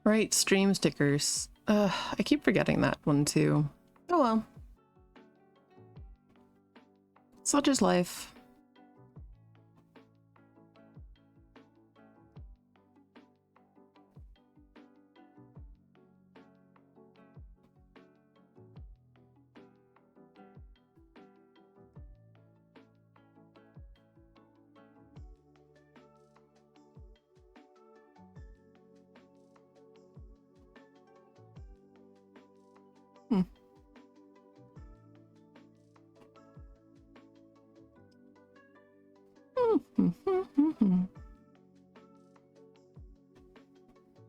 Right, stream stickers. I keep forgetting that one too. Oh well. Such is life.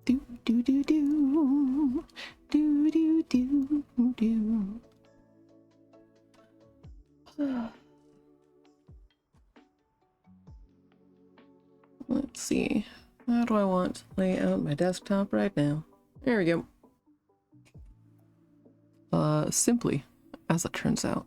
Do do do do do do do do. Let's see. How do I want to lay out my desktop right now? There we go. Simply, as it turns out.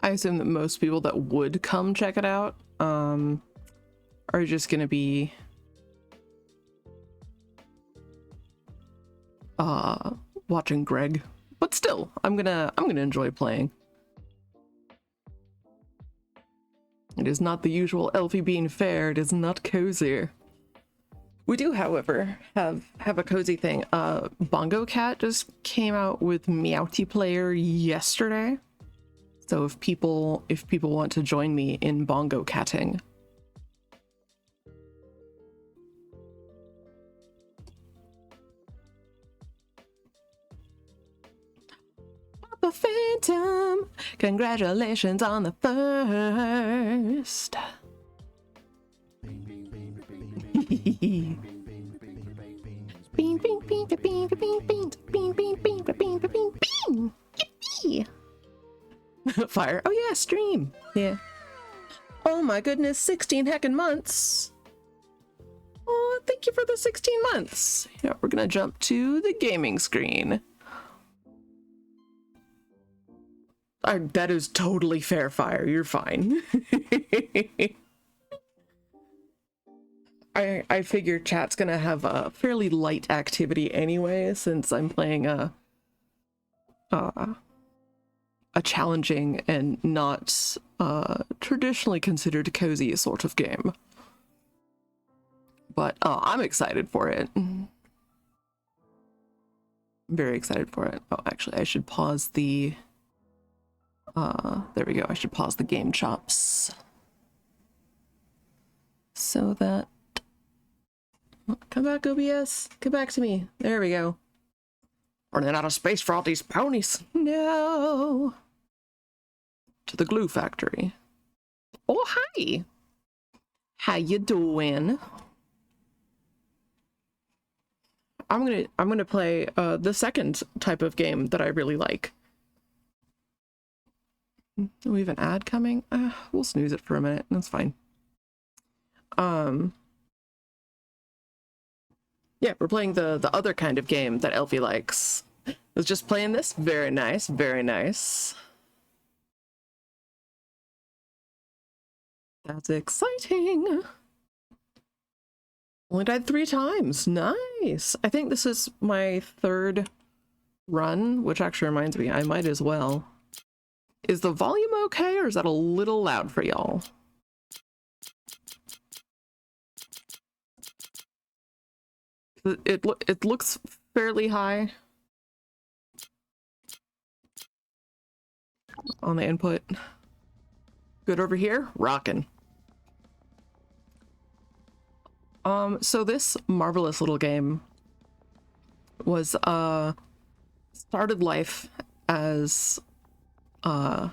I assume that most people that would come check it out are just gonna be watching Greg, but still I'm gonna enjoy playing. It is not the usual Elfy being fair. It is not cozy. We do, however, have a cozy thing. Bongo Cat just came out with Meowty Player yesterday. So if people want to join me in bongo catting. Papa Phantom, congratulations on the first. Bean, bean, bean, bean, bean, bean, bean, bean, bean, bean, bean, bean, bean. Yippee! Fire. Oh yeah, stream. Yeah. Oh my goodness, 16 heckin' months. Oh, thank you for the 16 months. Yeah, we're gonna jump to the gaming screen. That is totally fair, Fire. You're fine. I figure chat's gonna have a fairly light activity anyway, since I'm playing a challenging and not traditionally considered cozy sort of game. But I'm excited for it. I'm very excited for it. Oh, actually, I should pause the... there we go. I should pause the game chops. So that... Come back, OBS. Come back to me. There we go. Running out of space for all these ponies. No. To the glue factory. Oh, hi. How you doing? I'm gonna play the second type of game that I really like. Do we have an ad coming? We'll snooze it for a minute. That's fine. Yeah, we're playing the other kind of game that Elfy likes. Was just playing this. Very nice, very nice. That's exciting. Only died 3 times. Nice. I think this is my 3rd run, which actually reminds me, I might as well. Is the volume okay, or is that a little loud for y'all? It looks fairly high on the input. Good over here? Rockin'. So this marvelous little game was started life as a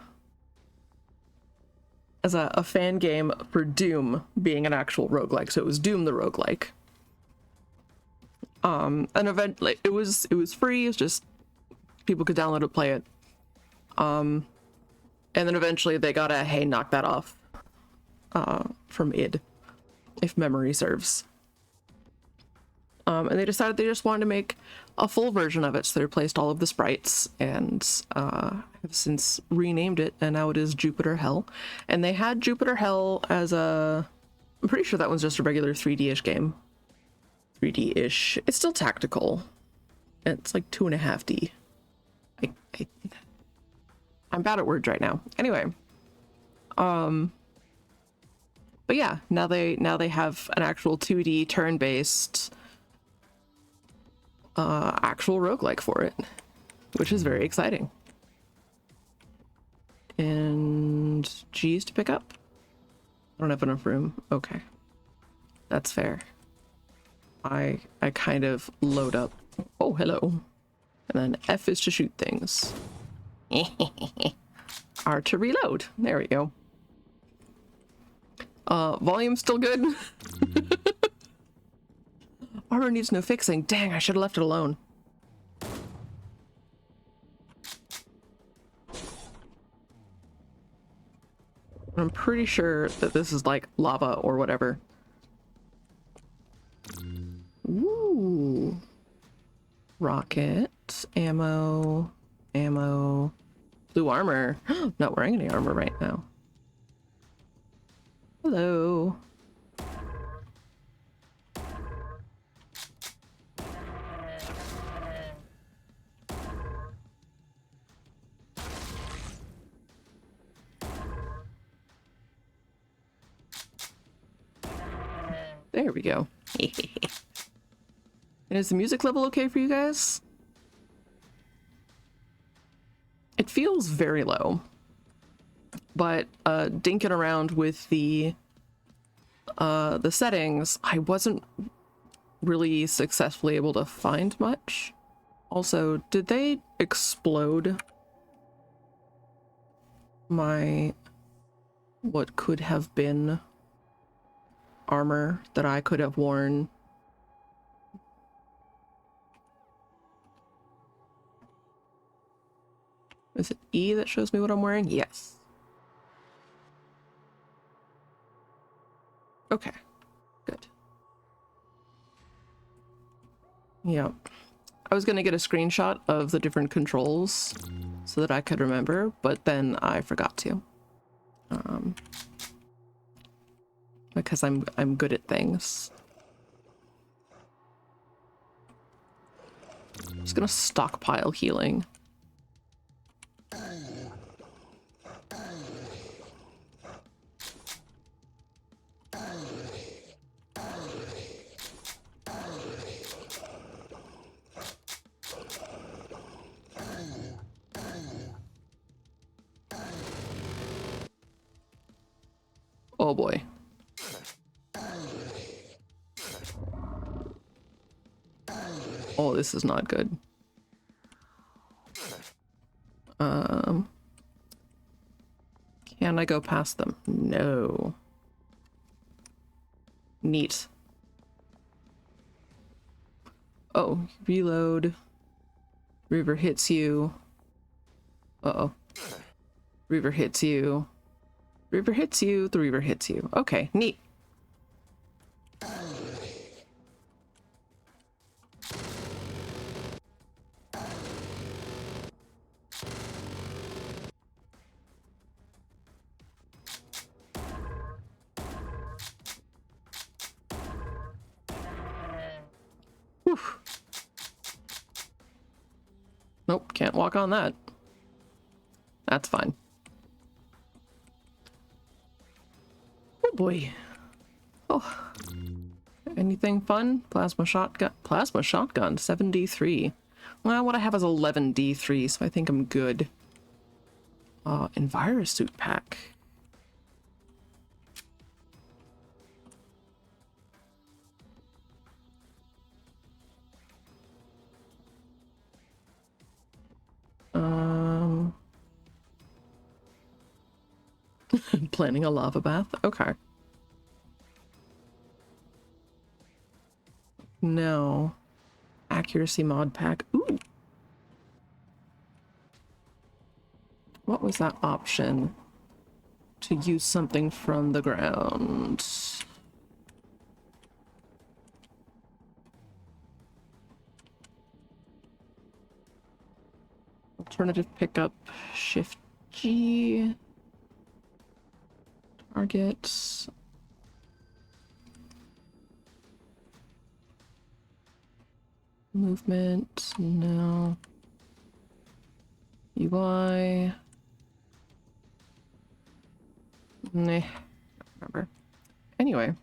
fan game for Doom being an actual roguelike. So it was Doom the roguelike. An event, like it was free. It was just people could download it, play it. And then eventually they got a hey, knock that off from id, if memory serves. And they decided they just wanted to make a full version of it, so they replaced all of the sprites and have since renamed it, and now it is Jupiter Hell. And they had Jupiter Hell as I'm pretty sure that one's just a regular 3D-ish game. 3D-ish. It's still tactical. It's like 2.5D. I'm bad at words right now. Anyway. But yeah, now they have an actual 2D turn-based actual roguelike for it, which is very exciting. And G's to pick up? I don't have enough room. Okay. That's fair. I kind of load up. Oh, hello. And then F is to shoot things. R to reload. There we go. Volume still good? Armor needs no fixing. Dang, I should have left it alone. I'm pretty sure that this is like lava or whatever. Ooh. Rocket, ammo, blue armor. Not wearing any armor right now. Hello. There we go. And is the music level okay for you guys? It feels very low, but dinking around with the settings, I wasn't really successfully able to find much. Also, did they explode my what could have been armor that I could have worn? Is it E that shows me what I'm wearing? Yes. Okay, good. Yep. I was gonna get a screenshot of the different controls so that I could remember, but then I forgot to. Because I'm good at things. I'm just gonna stockpile healing. Oh boy. Oh, this is not good. Can I go past them? No. Neat. Oh, reload. River hits you. Uh-oh. Reaver hits you. Reaver hits you. The Reaver hits you. Okay, neat. Whew. Nope, can't walk on that. That's fine. Oh boy. Oh. Anything fun? Plasma shotgun. Plasma shotgun, 7d3. Well, what I have is 11d3, so I think I'm good. Envirosuit pack. Planning a lava bath? Okay. No. Accuracy mod pack. Ooh. What was that option? To use something from the ground. Alternative pickup. Shift G. Target. Movement. No. UI. Nah. Remember. Anyway.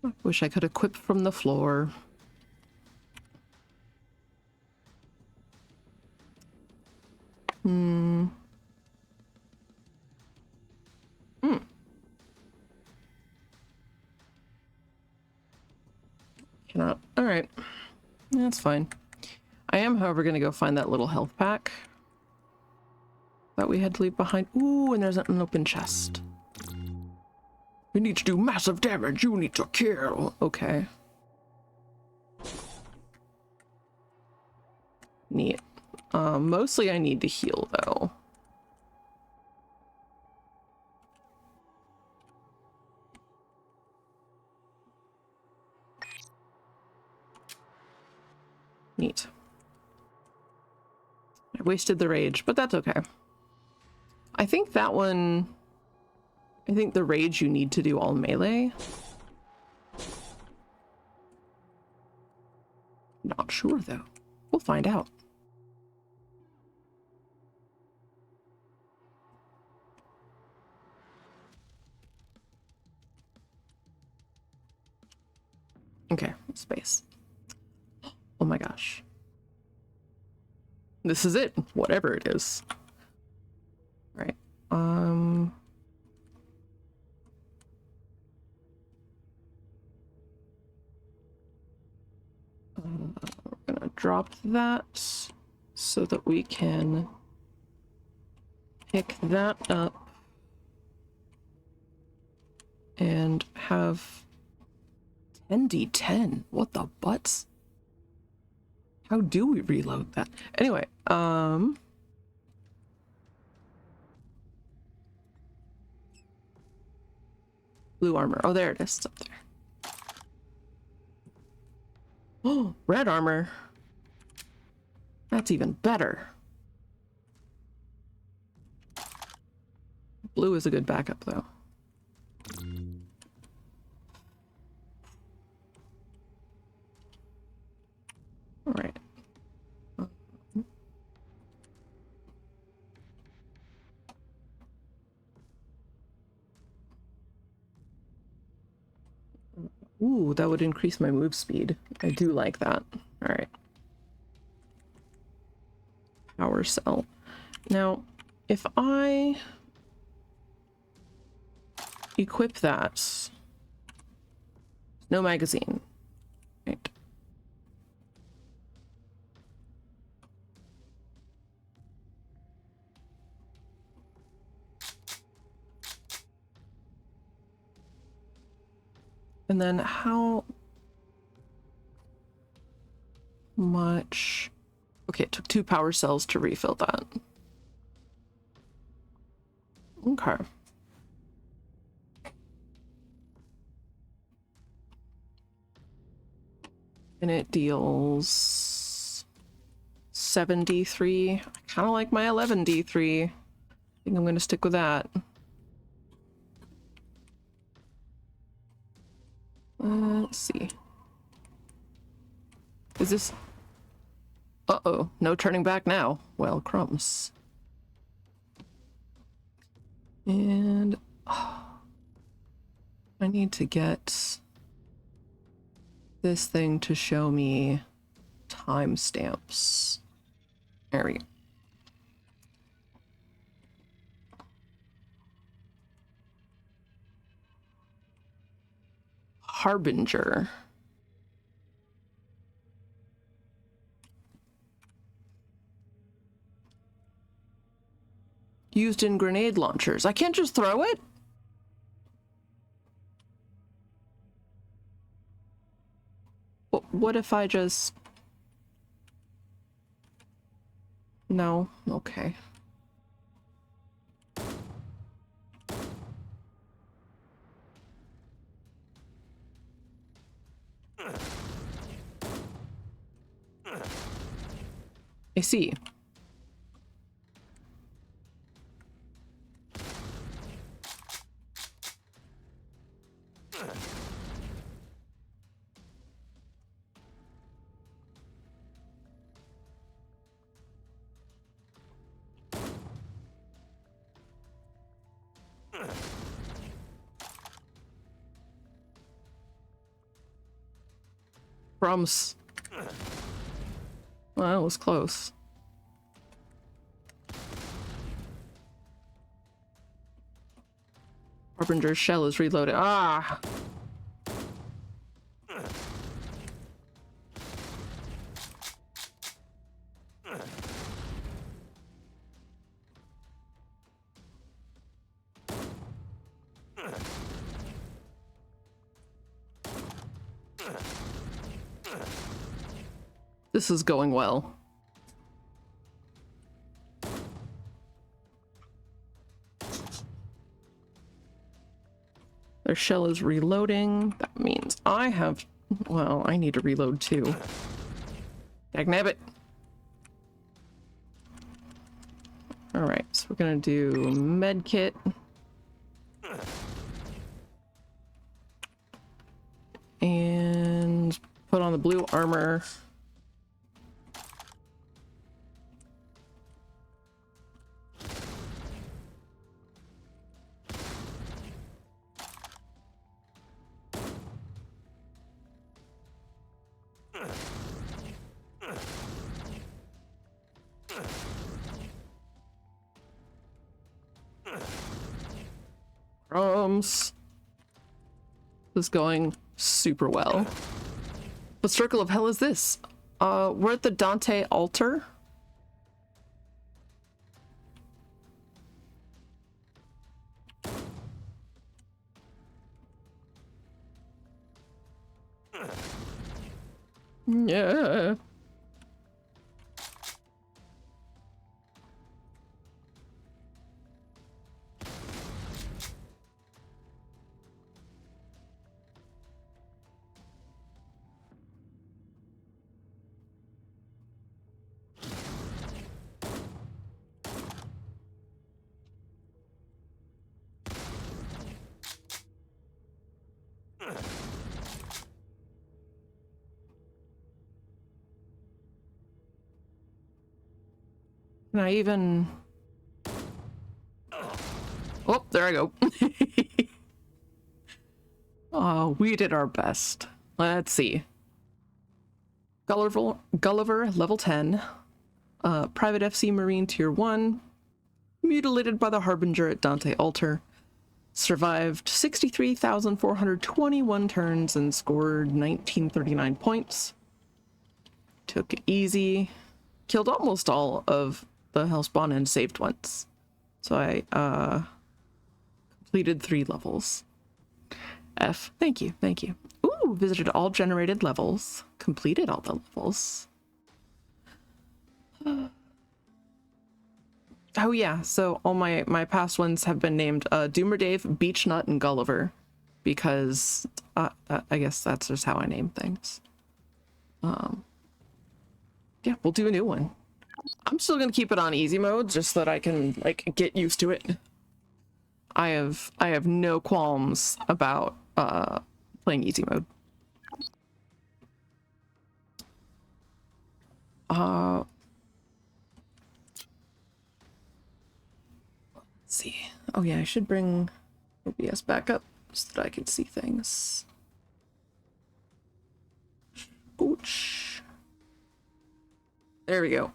I wish I could equip from the floor. Cannot. Alright. That's fine. I am, however, going to go find that little health pack that we had to leave behind. Ooh, and there's an open chest. You need to do massive damage. You need to kill. Okay. Neat. Mostly I need to heal, though. Neat. I wasted the rage, but that's okay. I think that one... I think the rage you need to do all melee. Not sure, though. We'll find out. Okay, space. Oh my gosh. This is it, whatever it is. Right. We're gonna drop that so that we can pick that up and have 10d10. What the butts? How do we reload that? Anyway, blue armor. Oh, there it is. It's up there. Oh, red armor. That's even better. Blue is a good backup, though. All right. Ooh, that would increase my move speed. I do like that. All right. Power cell. Now, if I equip that, no magazine, right? And then how... much. Okay, it took 2 power cells to refill that. Okay. And it deals 7d3. I kind of like my 11d3. I think I'm going to stick with that. Let's see. Is this... Uh-oh, no turning back now. Well, crumbs. And... oh, I need to get this thing to show me timestamps. There we go. Harbinger. Used in grenade launchers. I can't just throw it? What if I just... No? Okay. I see. Crumbs. Well, that was close. Harbinger's shell is reloaded. Ah! This is going well. Their shell is reloading. That means I have... well, I need to reload too. Dagnabbit. Alright, so we're gonna do medkit. And put on the blue armor. This is going super well. What circle of hell is this? We're at the Dante altar. Yeah. Can I even... oh, there I go. Oh, we did our best. Let's see. Gulliver, level 10. Private FC Marine Tier 1. Mutilated by the Harbinger at Dante Altar. Survived 63,421 turns and scored 1939 points. Took it easy. Killed almost all of the Hellspawn and saved once. So I completed 3 levels. F. Thank you. Thank you. Ooh, visited all generated levels. Completed all the levels. Oh yeah, so all my past ones have been named Doomer Dave, Beechnut, and Gulliver, because I guess that's just how I name things. Yeah, we'll do a new one. I'm still gonna keep it on easy mode just so that I can like get used to it. I have no qualms about playing easy mode. Let's see. Oh yeah, I should bring OBS back up so that I can see things. Ooch. There we go.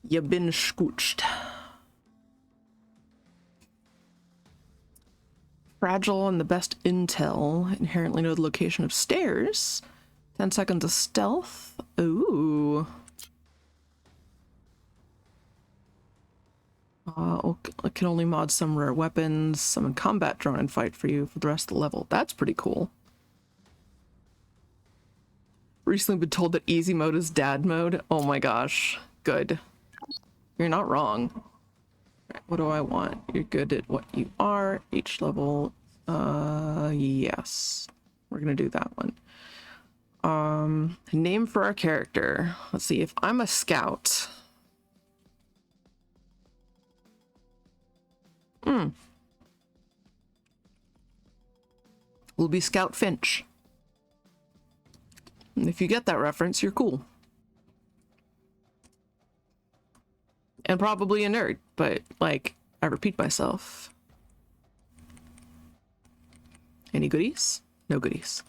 You've been scooched. Fragile and the best intel. Inherently know the location of stairs. 10 seconds of stealth. Ooh. I can only mod some rare weapons, summon combat drone and fight for you for the rest of the level. That's pretty cool. Recently been told that easy mode is dad mode. Oh my gosh. Good. You're not wrong. Right, what do I want? You're good at what you are. Each level. Yes. We're gonna do that one. Name for our character. Let's see. If I'm a scout. We'll be Scout Finch. And if you get that reference, you're cool. And probably a nerd, but like, I repeat myself. Any goodies? No goodies.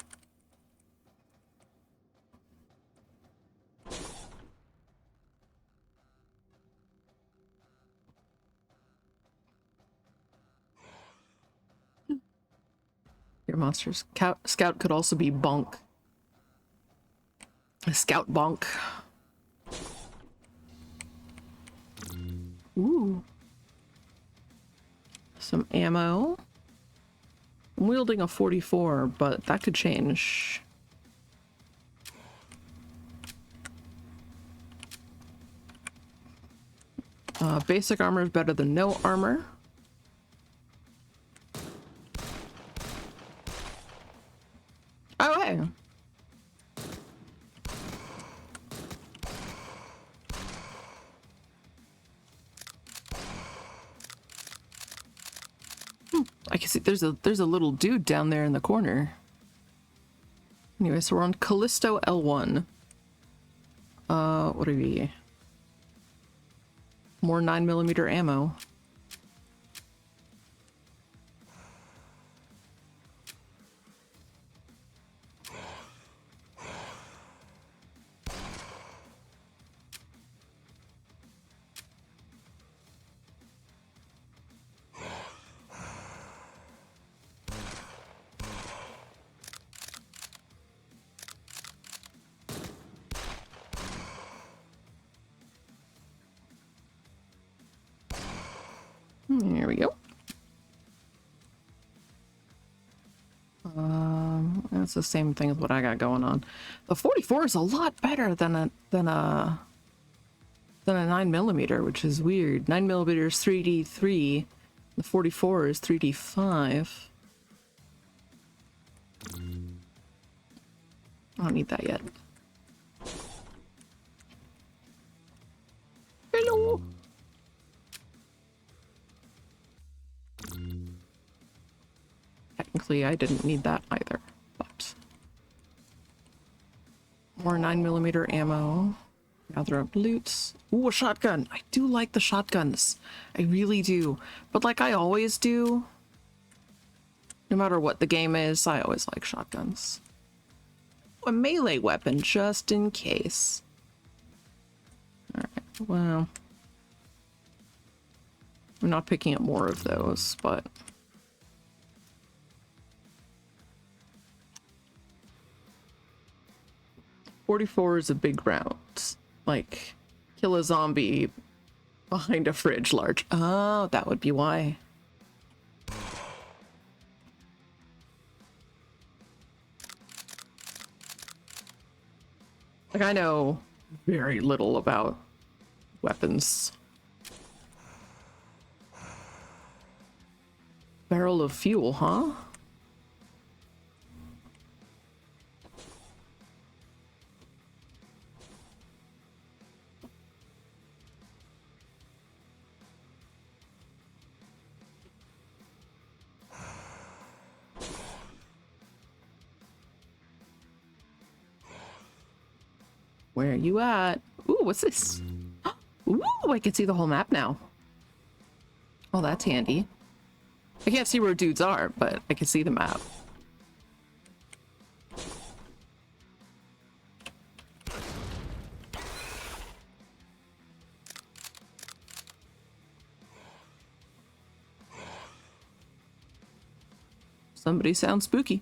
Your monsters. Scout could also be Bonk. A Scout Bonk. Ooh. Some ammo. I'm wielding a 44, but that could change. Basic armor is better than no armor. Oh, hey. I can see there's a little dude down there in the corner. Anyway, so we're on Callisto L1. What are we? More 9mm ammo. There we go. That's the same thing as what I got going on. The 44 is a lot better than a 9mm, which is weird. 9mm is 3D3. The 44 is 3D5. I don't need that yet. Hello. Technically, I didn't need that either, but more 9mm ammo. Gather up loot. Ooh, a shotgun. I do like the shotguns. I really do. But like I always do, no matter what the game is, I always like shotguns. A melee weapon, just in case. Alright, well. I'm not picking up more of those, but... .44 is a big round. Like, kill a zombie behind a fridge large. Oh, that would be why. Like, I know very little about weapons. Barrel of fuel, huh? Where are you at? Ooh, what's this? Ooh, I can see the whole map now. Oh, that's handy. I can't see where dudes are, but I can see the map. Somebody sounds spooky.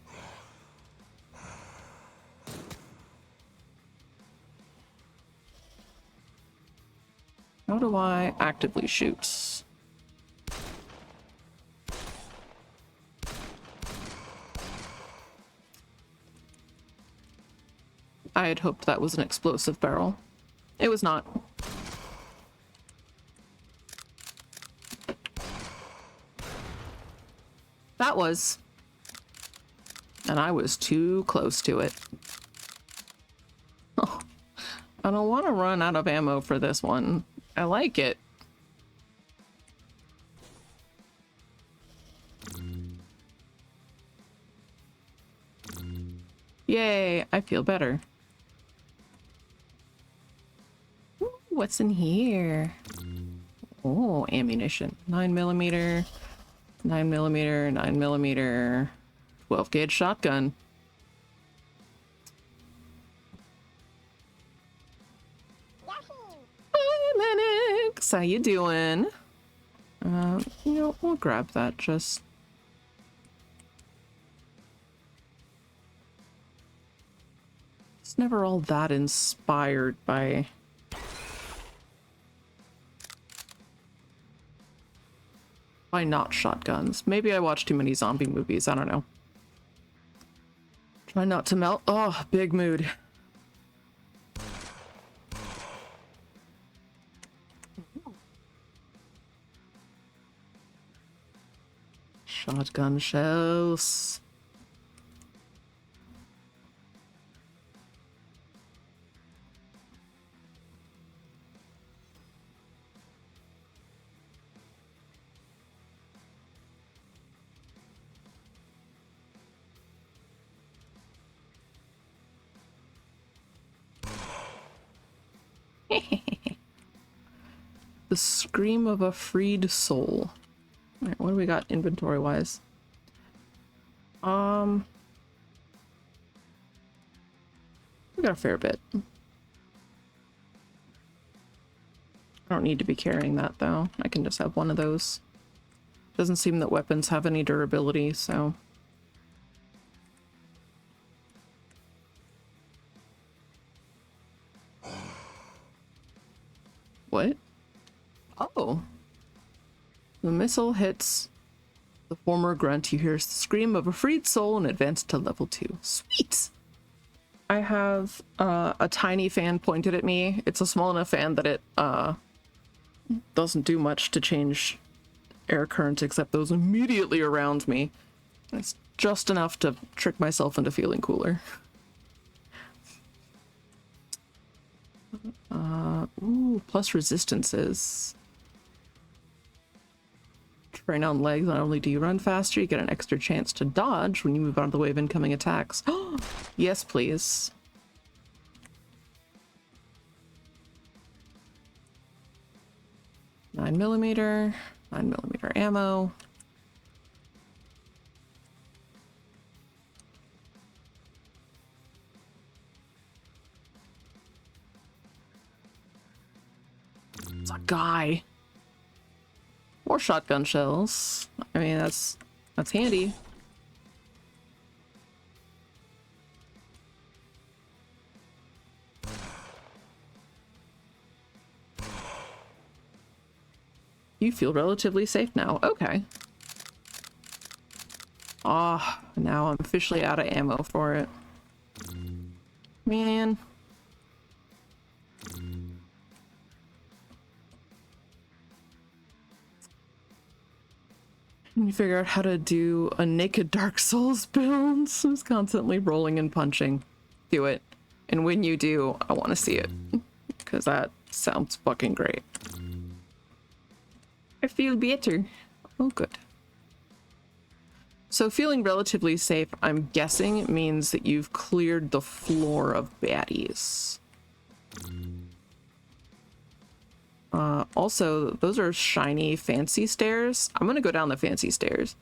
How do I actively shoot? I had hoped that was an explosive barrel. It was not. That was. And I was too close to it. Oh, I don't want to run out of ammo for this one. I like it. Yay, I feel better. Ooh, what's in here? Oh, ammunition. 9mm, 9mm, 9mm, 12 gauge shotgun. Hi, Lennox. How you doing? You know, we'll grab that just. It's never all that inspired by not shotguns. Maybe I watch too many zombie movies. I don't know. Try not to melt. Oh, big mood. Shotgun shells. The scream of a freed soul. All right, what do we got inventory wise? We got a fair bit. I don't need to be carrying that though. I can just have one of those. Doesn't seem that weapons have any durability, so. What? Oh. The missile hits the former grunt. You hear the scream of a freed soul and advance to level 2. Sweet! I have a tiny fan pointed at me. It's a small enough fan that it doesn't do much to change air current except those immediately around me. It's just enough to trick myself into feeling cooler. Ooh, plus resistances. Train on legs, not only do you run faster, you get an extra chance to dodge when you move out of the way of incoming attacks. Yes, please. 9mm, 9mm ammo. It's a guy. More shotgun shells. I mean, that's handy. You feel relatively safe now. Okay. Ah, now I'm officially out of ammo for it. Man. You figure out how to do a naked Dark Souls build. Who's constantly rolling and punching. Do it. And when you do, I want to see it. Because that sounds fucking great. I feel better. Oh, good. So feeling relatively safe, I'm guessing, means that you've cleared the floor of baddies. Also, those are shiny, fancy stairs. I'm gonna go down the fancy stairs.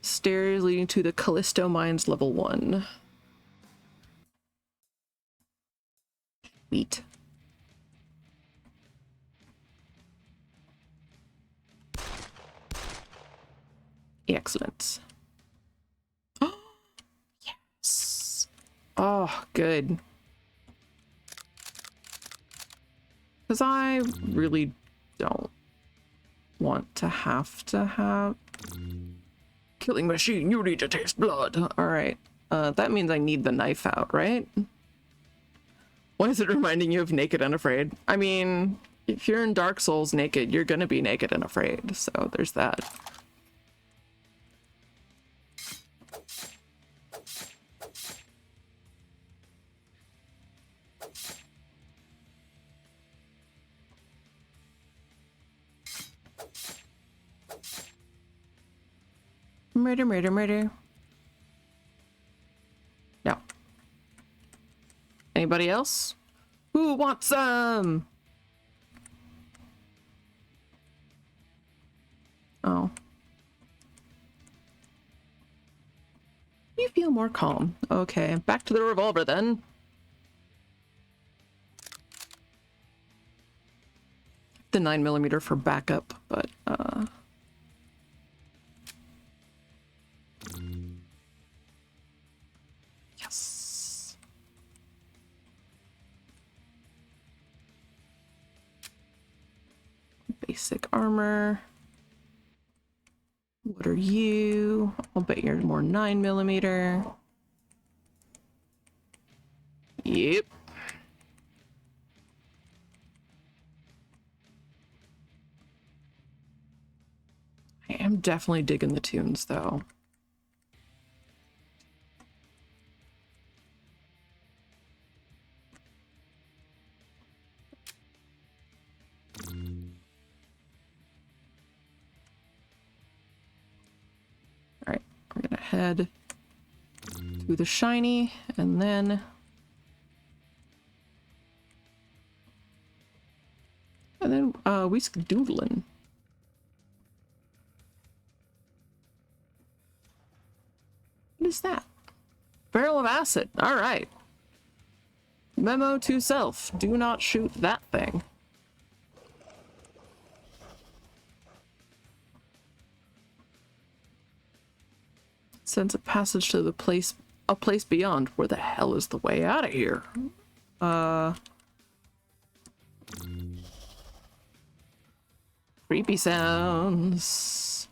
Stairs leading to the Callisto Mines level 1. Sweet. Excellent. Yes. Oh, good. Because I really don't want to have killing machine, you need to taste blood. All right. That means I need the knife out, right? Why is it reminding you of Naked and Afraid? I mean, if you're in Dark Souls naked, you're gonna be naked and afraid. So there's that. Murder, murder, murder. No. Anybody else? Who wants some? Oh. You feel more calm. Okay, back to the revolver then. The 9mm for backup, but yes. Basic armor. What are you? I'll bet you're more 9mm. Yep. I am definitely digging the tunes though. All right, we're gonna head to the shiny and then whisk doodlin'. What is that? Barrel of acid. All right. Memo to self. Do not shoot that thing. Sends a passage to the place, a place beyond. Where the hell is the way out of here? Creepy sounds.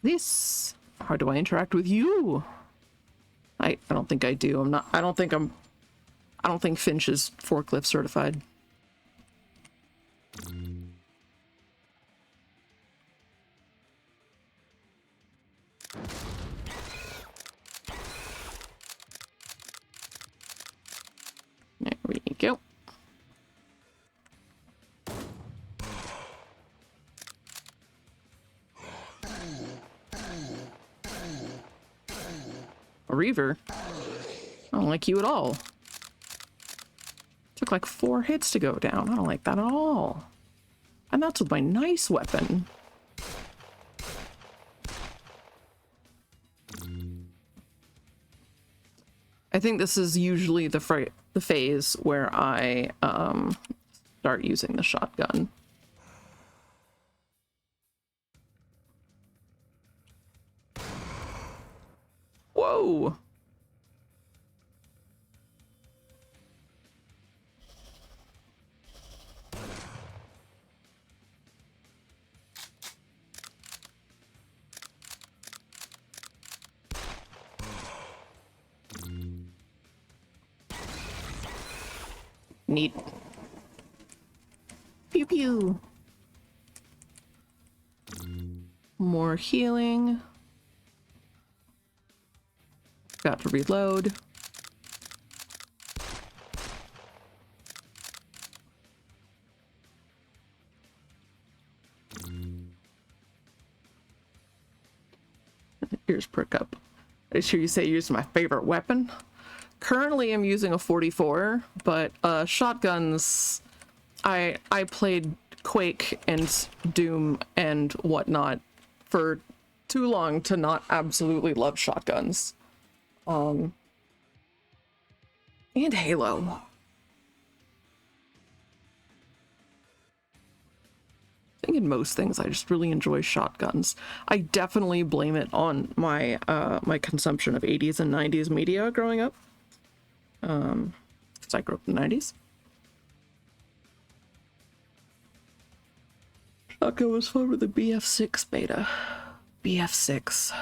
This. How do I interact with you? I don't think I do. I don't think Finch is forklift certified. There we go. A Reaver? I don't like you at all. Took like 4 hits to go down. I don't like that at all. And that's with my nice weapon. I think this is usually the phase where I start using the shotgun. Whoa! Neat. Pew pew. More healing. Got to reload. Ears perk up. I hear you say you use my favorite weapon. Currently I'm using a 44, but shotguns, I played Quake and Doom and whatnot for too long to not absolutely love shotguns. And Halo. I think in most things I just really enjoy shotguns. I definitely blame it on my my consumption of 80s and 90s media growing up. Because I grew up in the 90s. Shotgun was fun with the BF6 beta. BF6.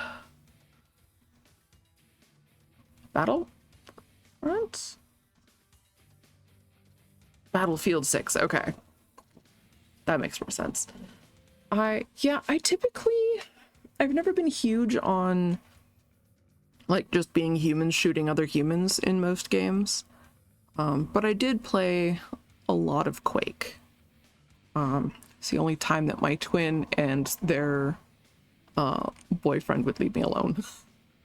Battlefront? Battlefield 6, okay. That makes more sense. Yeah, I've never been huge on like just being humans shooting other humans in most games. But I did play a lot of Quake. It's the only time that my twin and their boyfriend would leave me alone.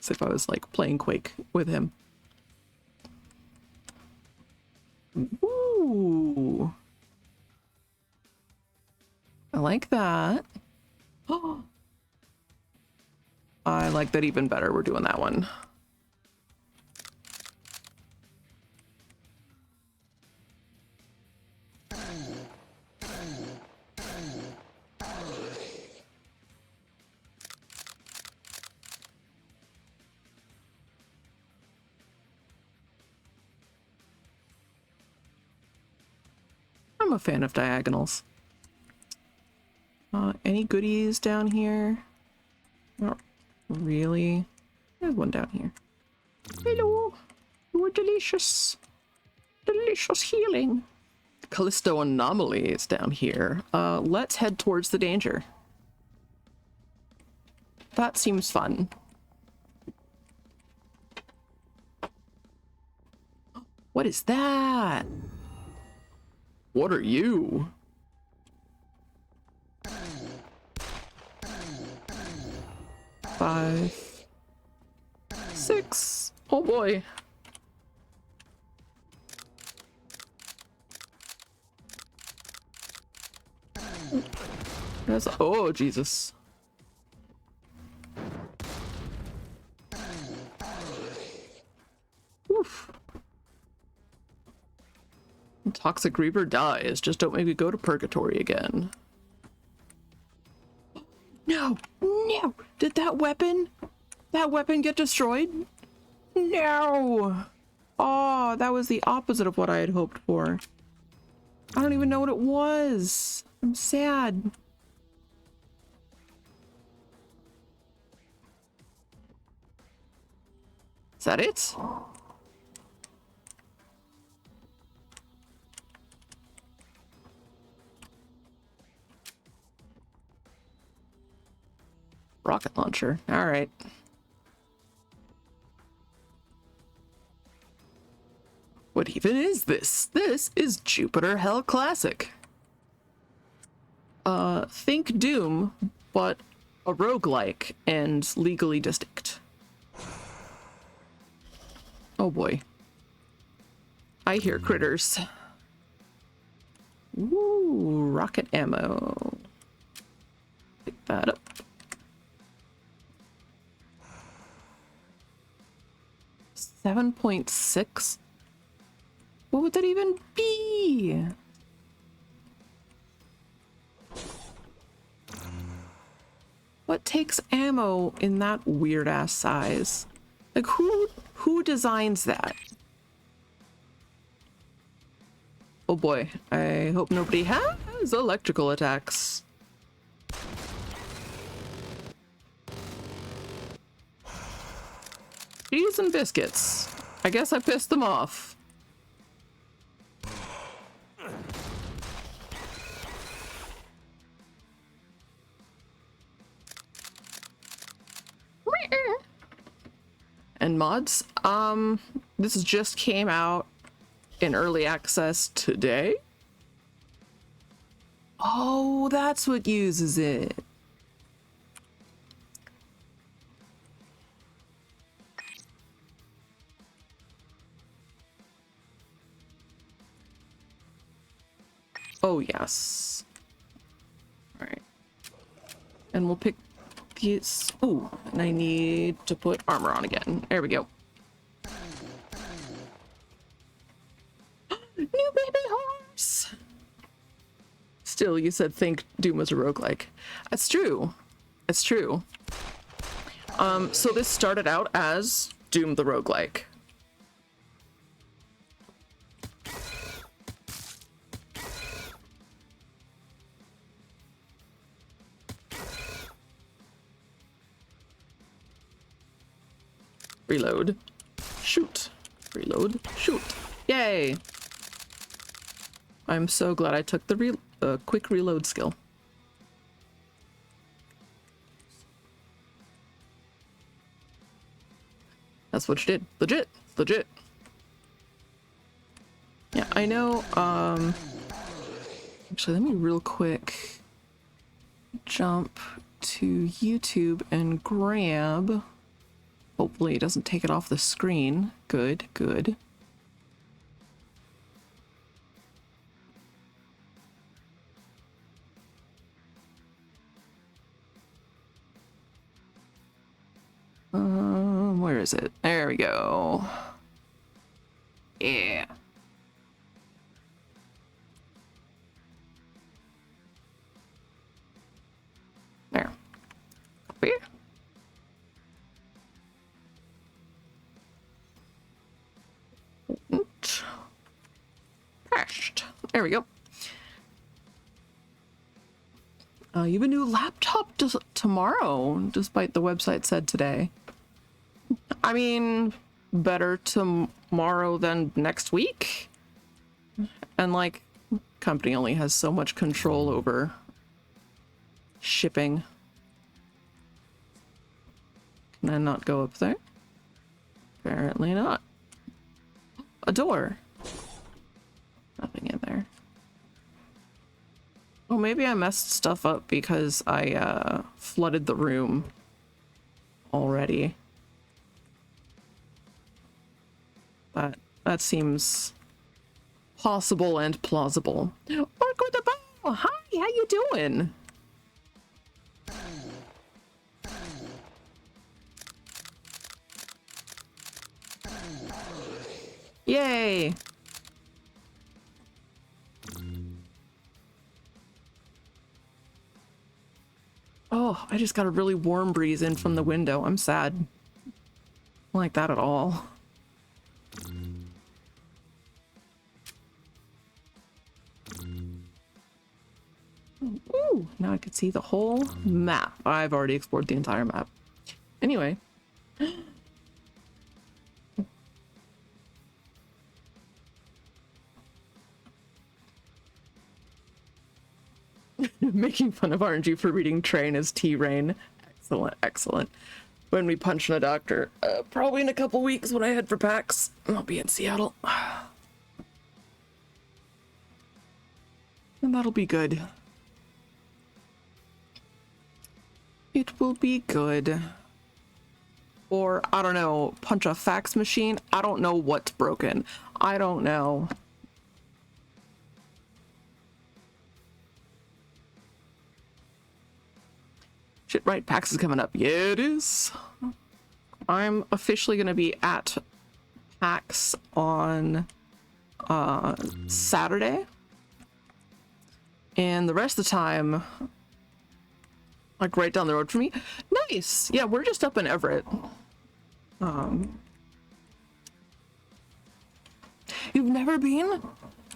As if I was like playing Quake with him. Ooh. I like that. Oh. I like that even better. We're doing that one. I'm a fan of diagonals. Any goodies down here? Not really. There's one down here. Hello. You are delicious. Delicious healing. Callisto Anomaly is down here. Let's head towards the danger. That seems fun. What is that? What are you? Five, 6. Oh boy. Oh Jesus. Oof. Toxic Reaper dies. Just don't make me go to purgatory again. No, no. Did that weapon get destroyed? No. Oh, that was the opposite of what I had hoped for. I don't even know what it was. I'm sad. Is that it? Rocket launcher. All right. What even is this? This is Jupiter Hell Classic. Think Doom, but a roguelike and legally distinct. Oh boy. I hear critters. Ooh, rocket ammo. Pick that up. $7.6? What would that even be? What takes ammo in that weird ass size? Like who designs that? Oh boy, I hope nobody has electrical attacks. Cheese and biscuits. I guess I pissed them off. And mods, this just came out in early access today. Oh, that's what uses it. Oh, yes. All right. And we'll pick these. Oh, and I need to put armor on again. There we go. New baby horse! Still, you said think Doom was a roguelike. That's true. That's true. So this started out as Doom the roguelike. Reload. Shoot. Reload. Shoot. Yay! I'm so glad I took the quick reload skill. That's what you did. Legit. Legit. Yeah, I know, actually, let me real quick jump to YouTube and grab. Hopefully it doesn't take it off the screen. Good, good. Where is it? There we go. Yeah. There. Up here. Crashed. There we go. You have a new laptop tomorrow, despite the website said today. I mean, better tomorrow than next week. And like, company only has so much control over shipping. Can I not go up there? Apparently not. A door. Nothing in there. Oh, maybe I messed stuff up because I flooded the room already. That seems possible and plausible. Work with the bow! Hi, how you doing? Yay! Oh, I just got a really warm breeze in from the window. I'm sad. Don't like that at all. Ooh, now I could see the whole map. I've already explored the entire map. Anyway. Making fun of RNG for reading train as T-Rain. Excellent, excellent. When we punch in a doctor. Probably in a couple weeks when I head for PAX. I'll be in Seattle. And that'll be good. It will be good. Or, I don't know, punch a fax machine. I don't know what's broken. I don't know. Shit, right, PAX is coming up. Yeah, it is. I'm officially going to be at PAX on Saturday. And the rest of the time, like right down the road from me. Nice! Yeah, we're just up in Everett. You've never been?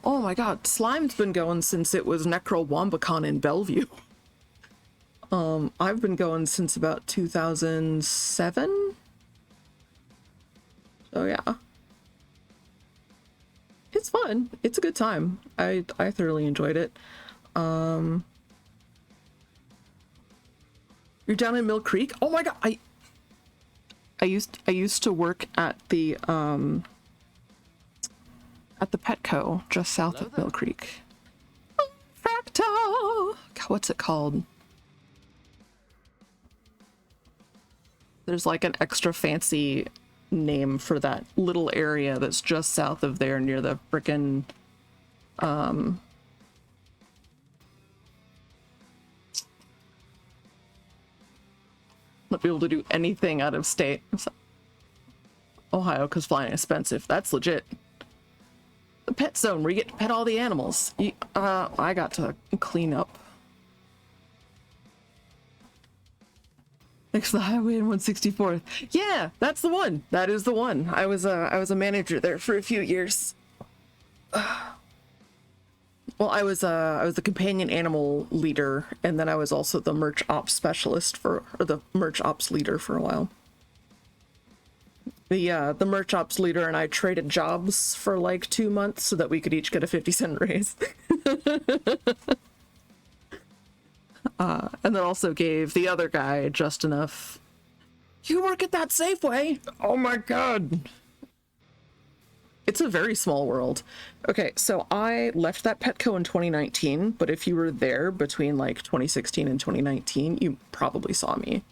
Oh my god, Slime's been going since it was Necro-Wombacon in Bellevue. I've been going since about 2007. So yeah. It's fun. It's a good time. I thoroughly enjoyed it. You're down in Mill Creek? Oh my god, I used to work at the Petco just south of Mill Creek. Fractal. God, what's it called? There's like an extra fancy name for that little area that's just south of there near the frickin' not be able to do anything out of state. Ohio, because flying is expensive. That's legit. The pet zone where you get to pet all the animals. I got to clean up. Next to the highway in 164th. Yeah, that's the one. That is the one. I was a manager there for a few years. Well, I was the companion animal leader, and then I was also the merch ops specialist or the merch ops leader for a while. The merch ops leader and I traded jobs for like 2 months so that we could each get a 50-cent raise. And then also gave the other guy just enough. You work at that Safeway? Oh my god. It's a very small world. Okay, so I left that Petco in 2019, but if you were there between like 2016 and 2019, you probably saw me.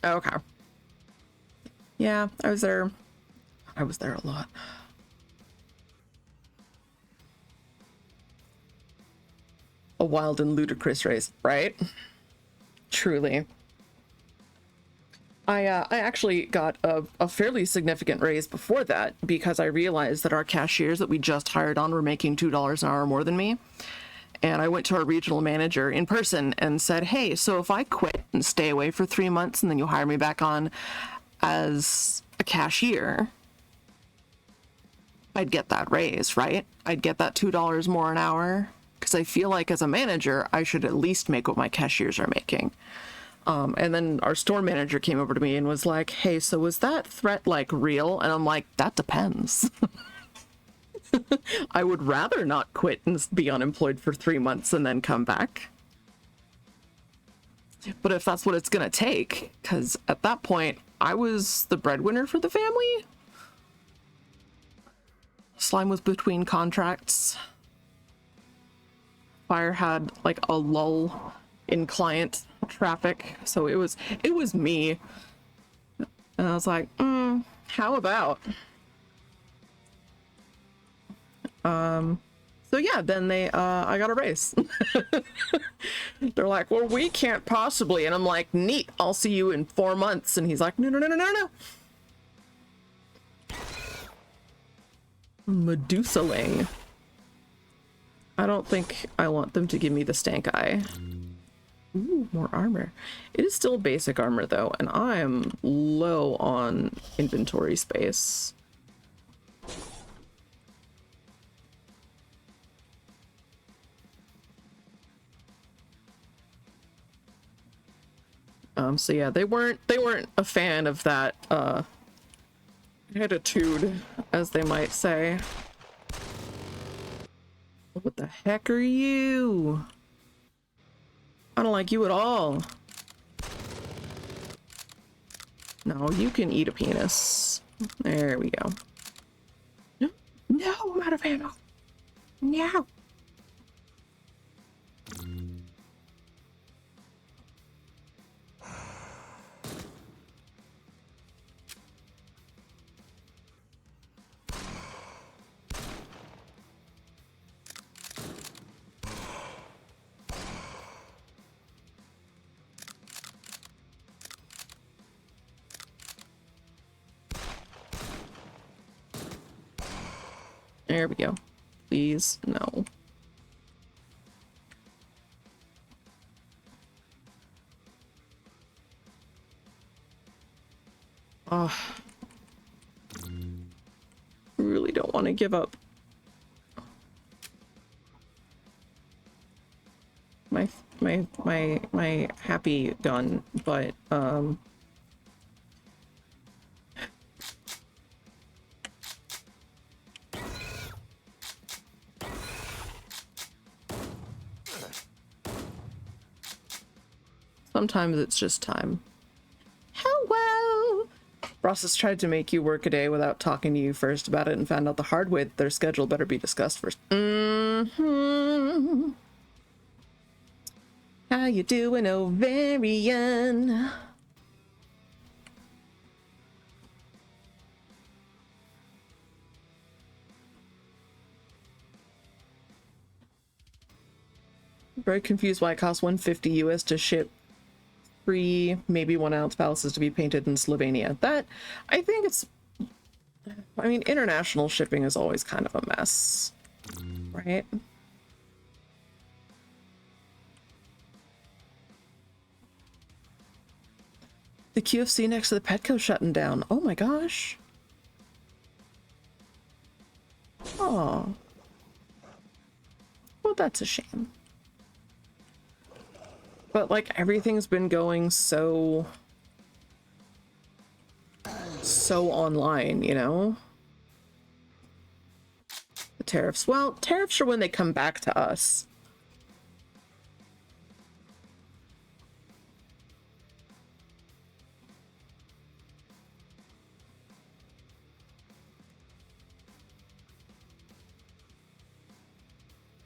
Okay. Yeah, I was there. I was there a lot. A wild and ludicrous race, right? Truly. I actually got a fairly significant raise before that because I realized that our cashiers that we just hired on were making $2 an hour more than me. And I went to our regional manager in person and said, hey, so if I quit and stay away for 3 months and then you hire me back on as a cashier, I'd get that raise, right? I'd get that $2 more an hour because I feel like as a manager, I should at least make what my cashiers are making. And then our store manager came over to me and was like, hey, so was that threat like real? And I'm like, that depends. I would rather not quit and be unemployed for 3 months and then come back. But if that's what it's gonna take, because at that point, I was the breadwinner for the family. Slime was between contracts. Fire had like a lull in client traffic, so it was me. And I was like, how about? So yeah, then I got a raise. They're like, well, we can't possibly. And I'm like, neat, I'll see you in 4 months. And he's like, no. Medusaling. I don't think I want them to give me the stank eye. Ooh, more armor. It is still basic armor though, and I am low on inventory space. So yeah, they weren't a fan of that attitude, as they might say. What the heck are you? I don't like you at all. No, you can eat a penis. There we go. No, I'm out of ammo. No. There we go. Please, no. Oh. Really don't want to give up. My happy gun, but Sometimes it's just time. Hello! Ross tried to make you work a day without talking to you first about it and found out the hard way that their schedule better be discussed first. Mm-hmm. How you doing, Ovarian? Very confused why it costs 150 US to ship 3, maybe 1 ounce palaces to be painted in Slovenia. That, I think it's, I mean, international shipping is always kind of a mess, right? The QFC next to the Petco shutting down. Oh my gosh. Oh. Well, that's a shame. But like everything's been going so online, you know? The tariffs. Well, tariffs are when they come back to us.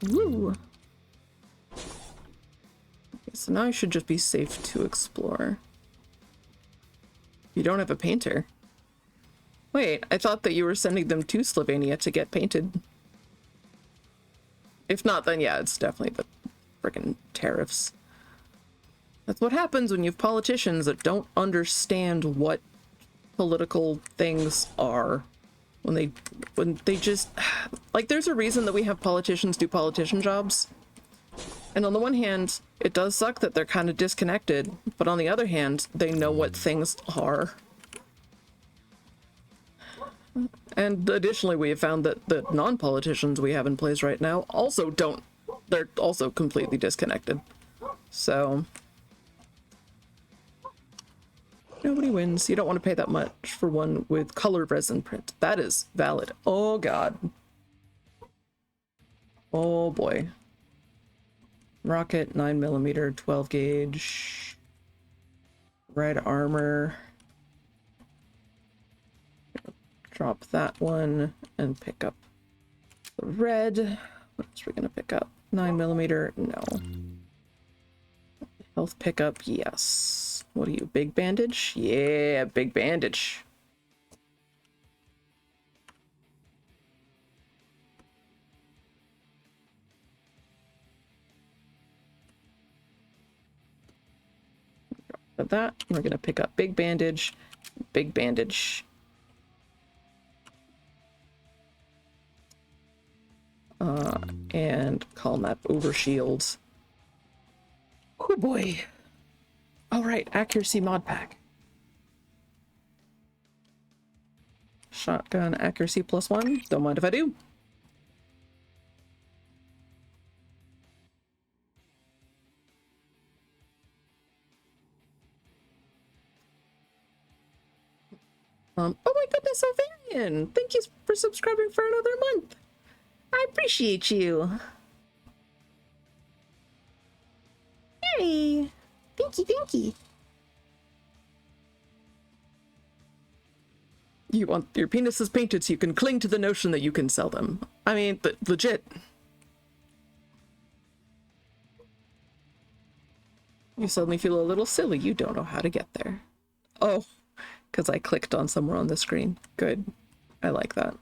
Woo. Okay, so now I should just be safe to explore. You don't have a painter. Wait, I thought that you were sending them to Slovenia to get painted. If not, then yeah, it's definitely the frickin' tariffs. That's what happens when you have politicians that don't understand what political things are. When they just, like, there's a reason that we have politicians do politician jobs. And on the one hand, it does suck that they're kind of disconnected, but on the other hand, they know what things are. And additionally, we have found that the non-politicians we have in place right now also don't, they're also completely disconnected. So nobody wins. You don't want to pay that much for one with colored resin print. That is valid. Oh god. Oh boy. Rocket, 9mm, 12 gauge. Red armor. Drop that one and pick up the red. What else are we gonna pick up? 9mm, no. Health pickup, yes. What are you, big bandage? Yeah, big bandage. That, we're gonna pick up big bandage, big bandage. And call map overshield. Oh boy. All right, accuracy mod pack. Shotgun accuracy +1. Don't mind if I do. Oh my goodness, Ovarian! Thank you for subscribing for another month. I appreciate you. Hey, thank you. You want your penises painted so you can cling to the notion that you can sell them. I mean, legit. You suddenly feel a little silly. You don't know how to get there. Oh, because I clicked on somewhere on the screen. Good. I like that.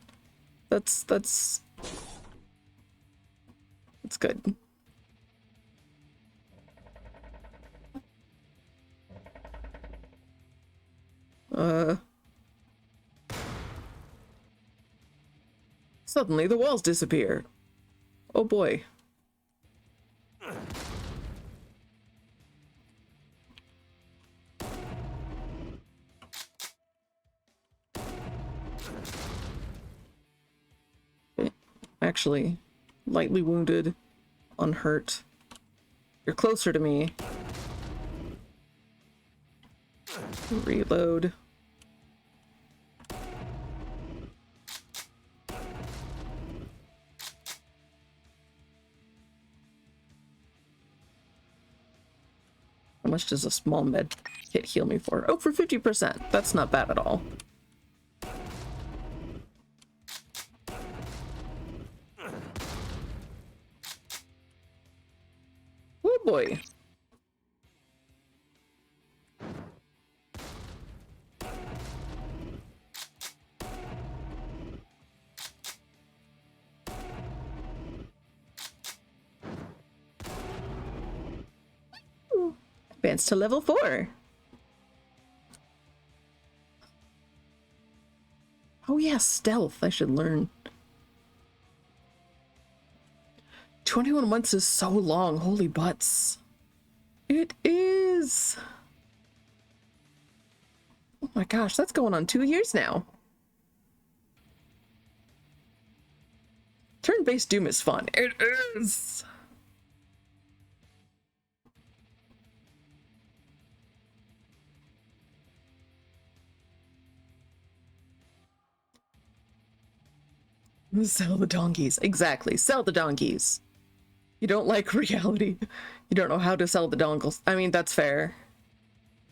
That's good. Suddenly the walls disappear. Oh boy. Actually, lightly wounded, unhurt. You're closer to me. Reload. much does a small med kit heal me for? Oh, for 50%. That's not bad at all. Oh boy. Advance to level 4. Oh yeah, stealth. I should learn. 21 months is so long. Holy butts. It is. Oh my gosh, that's going on 2 years now. Turn-based Doom is fun. It is. Sell the donkeys. Exactly. Sell the donkeys. You don't like reality. You don't know how to sell the dongles. I mean, that's fair.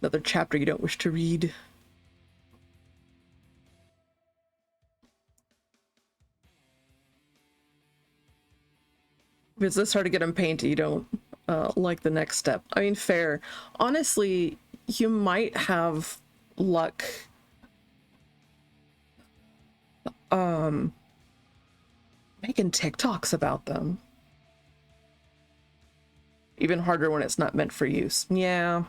Another chapter you don't wish to read. If it's this hard to get them painted, you don't like the next step. I mean, fair. Honestly, you might have luck making TikToks about them. Even harder when it's not meant for use. Yeah.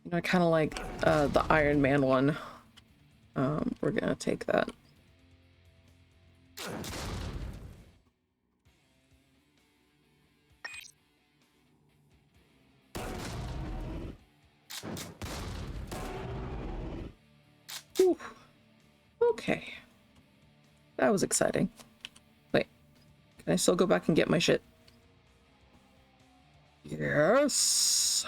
You know, I kind of like the Iron Man one. We're gonna take that. Ooh. Okay. That was exciting. Wait, can I still go back and get my shit? Yes.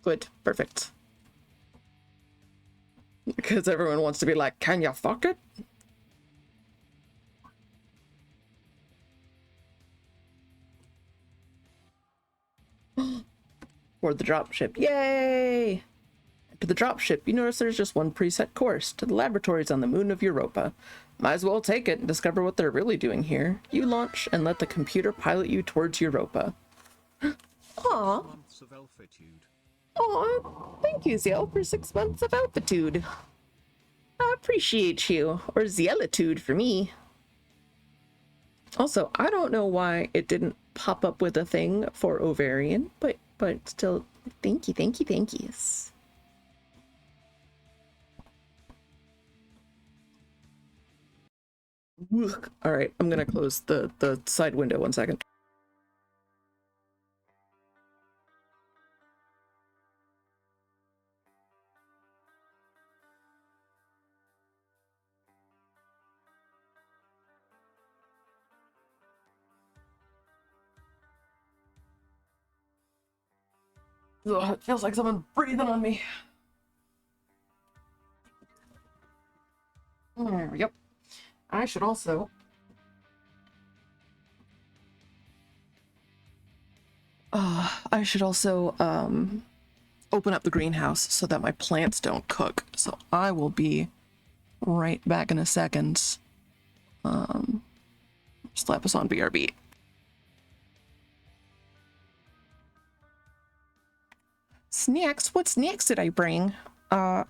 Good. Perfect. Because everyone wants to be like, can you fuck it? Or the dropship. Yay! To the dropship, you notice there's just one preset course to the laboratories on the moon of Europa. Might as well take it and discover what they're really doing here. You launch and let the computer pilot you towards Europa. Aw. Aw, thank you, Ziel, for 6 months of altitude. I appreciate you. Or Zielitude for me. Also, I don't know why it didn't pop up with a thing for ovarian, but still, thank you, thank you, thank yous. All right, I'm gonna close the side window 1 second. Ugh, it feels like someone breathing on me. Yep. I should also open up the greenhouse so that my plants don't cook. So I will be right back in a second. Slap us on BRB. Snacks? What snacks did I bring? I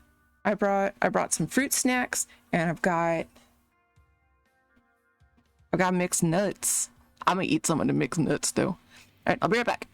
brought some fruit snacks, and I've got mixed nuts. I'm gonna eat some of the mixed nuts though. All right, I'll be right back.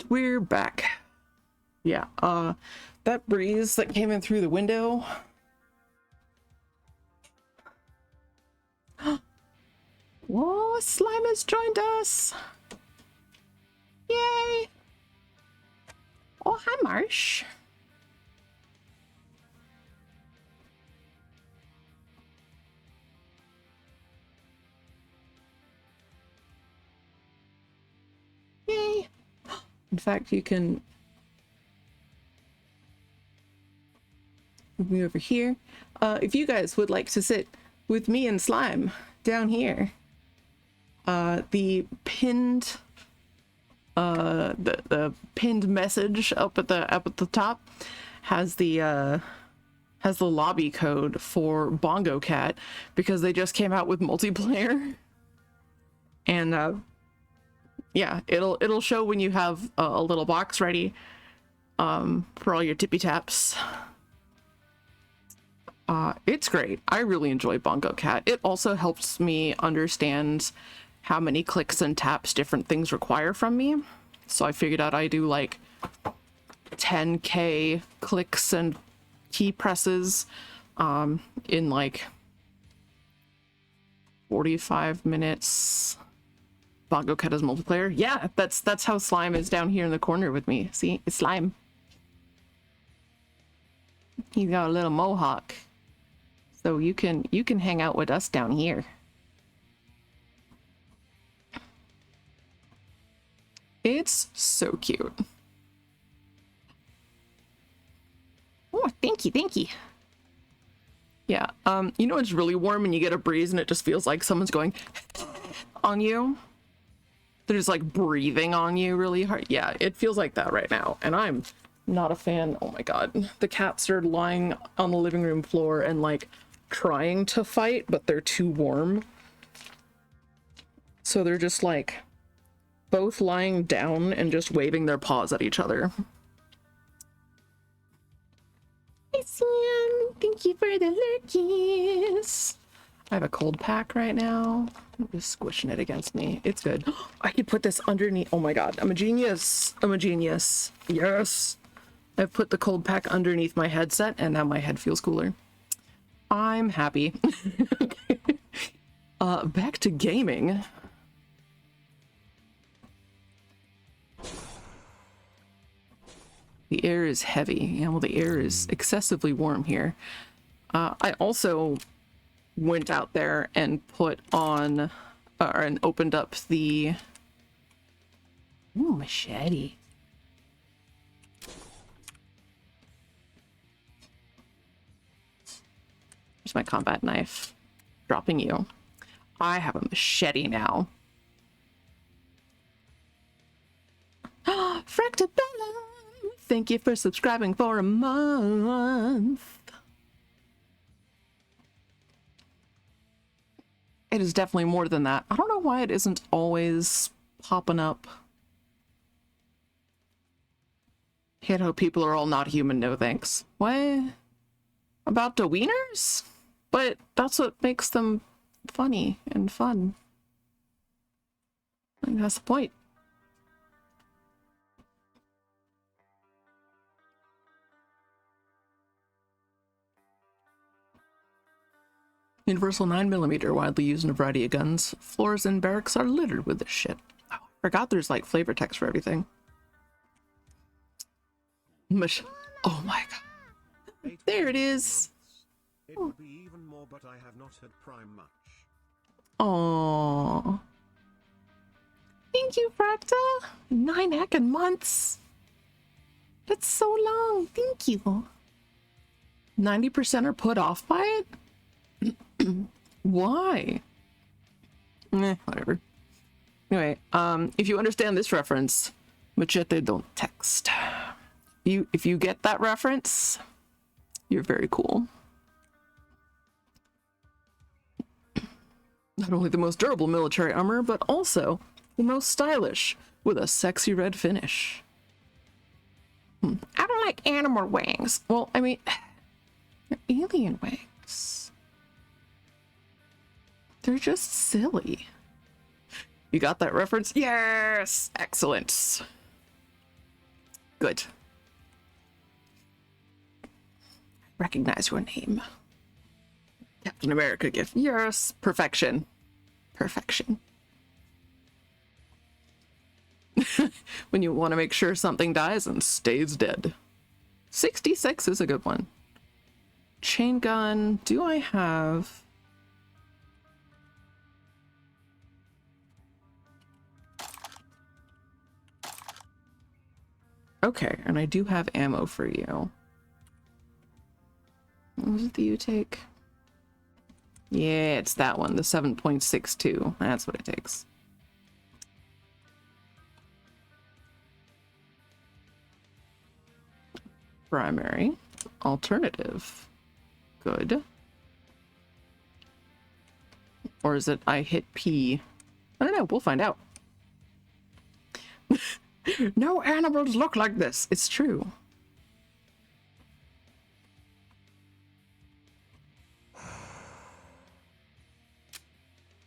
we're back. Yeah, that breeze that came in through the window. Whoa, Slime has joined us. Yay. Oh, hi, Marsh. Yay. In fact, you can move me over here. If you guys would like to sit with me and Slime down here, the pinned the pinned message up at the top has the lobby code for Bongo Cat, because they just came out with multiplayer. And yeah, it'll show when you have a little box ready for all your tippy taps. It's great. I really enjoy Bongo Cat. It also helps me understand how many clicks and taps different things require from me. So I figured out I do like 10k clicks and key presses in like 45 minutes. Bongo Cat is multiplayer. Yeah, that's how Slime is down here in the corner with me. See, it's Slime. He's got a little mohawk. So you can hang out with us down here. It's so cute. Oh, thank you. Yeah, you know it's really warm when you get a breeze and it just feels like someone's going on you? They're just like breathing on you really hard. Yeah, it feels like that right now, and I'm not a fan. Oh my god. The cats are lying on the living room floor and like trying to fight, but they're too warm. So they're just like both lying down and just waving their paws at each other. Hey Sam, thank you for the lurkies. I have a cold pack right now. I'm just squishing it against me. It's good. I could put this underneath. Oh my god, I'm a genius. I'm a genius. Yes. I've put the cold pack underneath my headset and now my head feels cooler. I'm happy. Back to gaming. The air is heavy. Yeah, well, the air is excessively warm here. I also went out there and put on, and opened up the... Ooh, machete. Here's my combat knife. Dropping you. I have a machete now. Fractabellum! Thank you for subscribing for a month. It is definitely more than that. I don't know why it isn't always popping up. Hate how people are all not human, no thanks. What? About the wieners? But that's what makes them funny and fun. I think that's the point. Universal 9mm, widely used in a variety of guns. Floors in barracks are littered with this shit. Oh, I forgot there's like flavor text for everything. Oh my god. There it is. It would be even more, but I have not had Prime much. Aww. Thank you, Fracta. 9 heckin' months. That's so long. Thank you. 90% are put off by it? Why? Whatever. Anyway, if you understand this reference, machete don't text. If you get that reference, you're very cool. Not only the most durable military armor, but also the most stylish, with a sexy red finish. I don't like animal wings. Well, I mean, they're alien wings. They're just silly. You got that reference? Yes! Excellent. Good. Recognize your name. Captain America gift. Yes. Perfection. Perfection. When you want to make sure something dies and stays dead. 66 is a good one. Chain gun. Do I have... Okay, and I do have ammo for you. What was it that you take? Yeah, it's that one, the 7.62. That's what it takes. Primary. Alternative. Good. Or is it I hit P? I don't know, we'll find out. No animals look like this. It's true.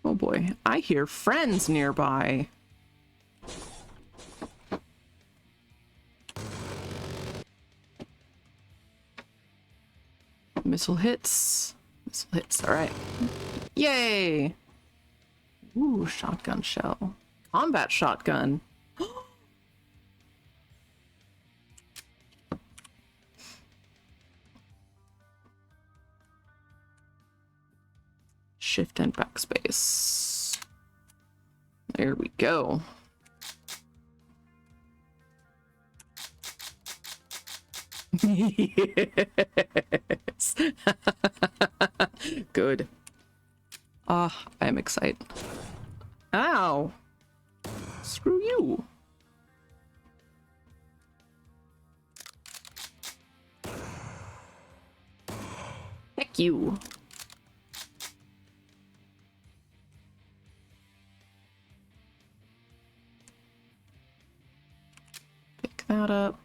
Oh boy, I hear friends nearby. Missile hits. Missile hits, alright. Yay! Ooh, shotgun shell. Combat shotgun. Shift and backspace. There we go. Yes. Good. Ah, I'm excited. Ow. Screw you. Heck you. Pick that up.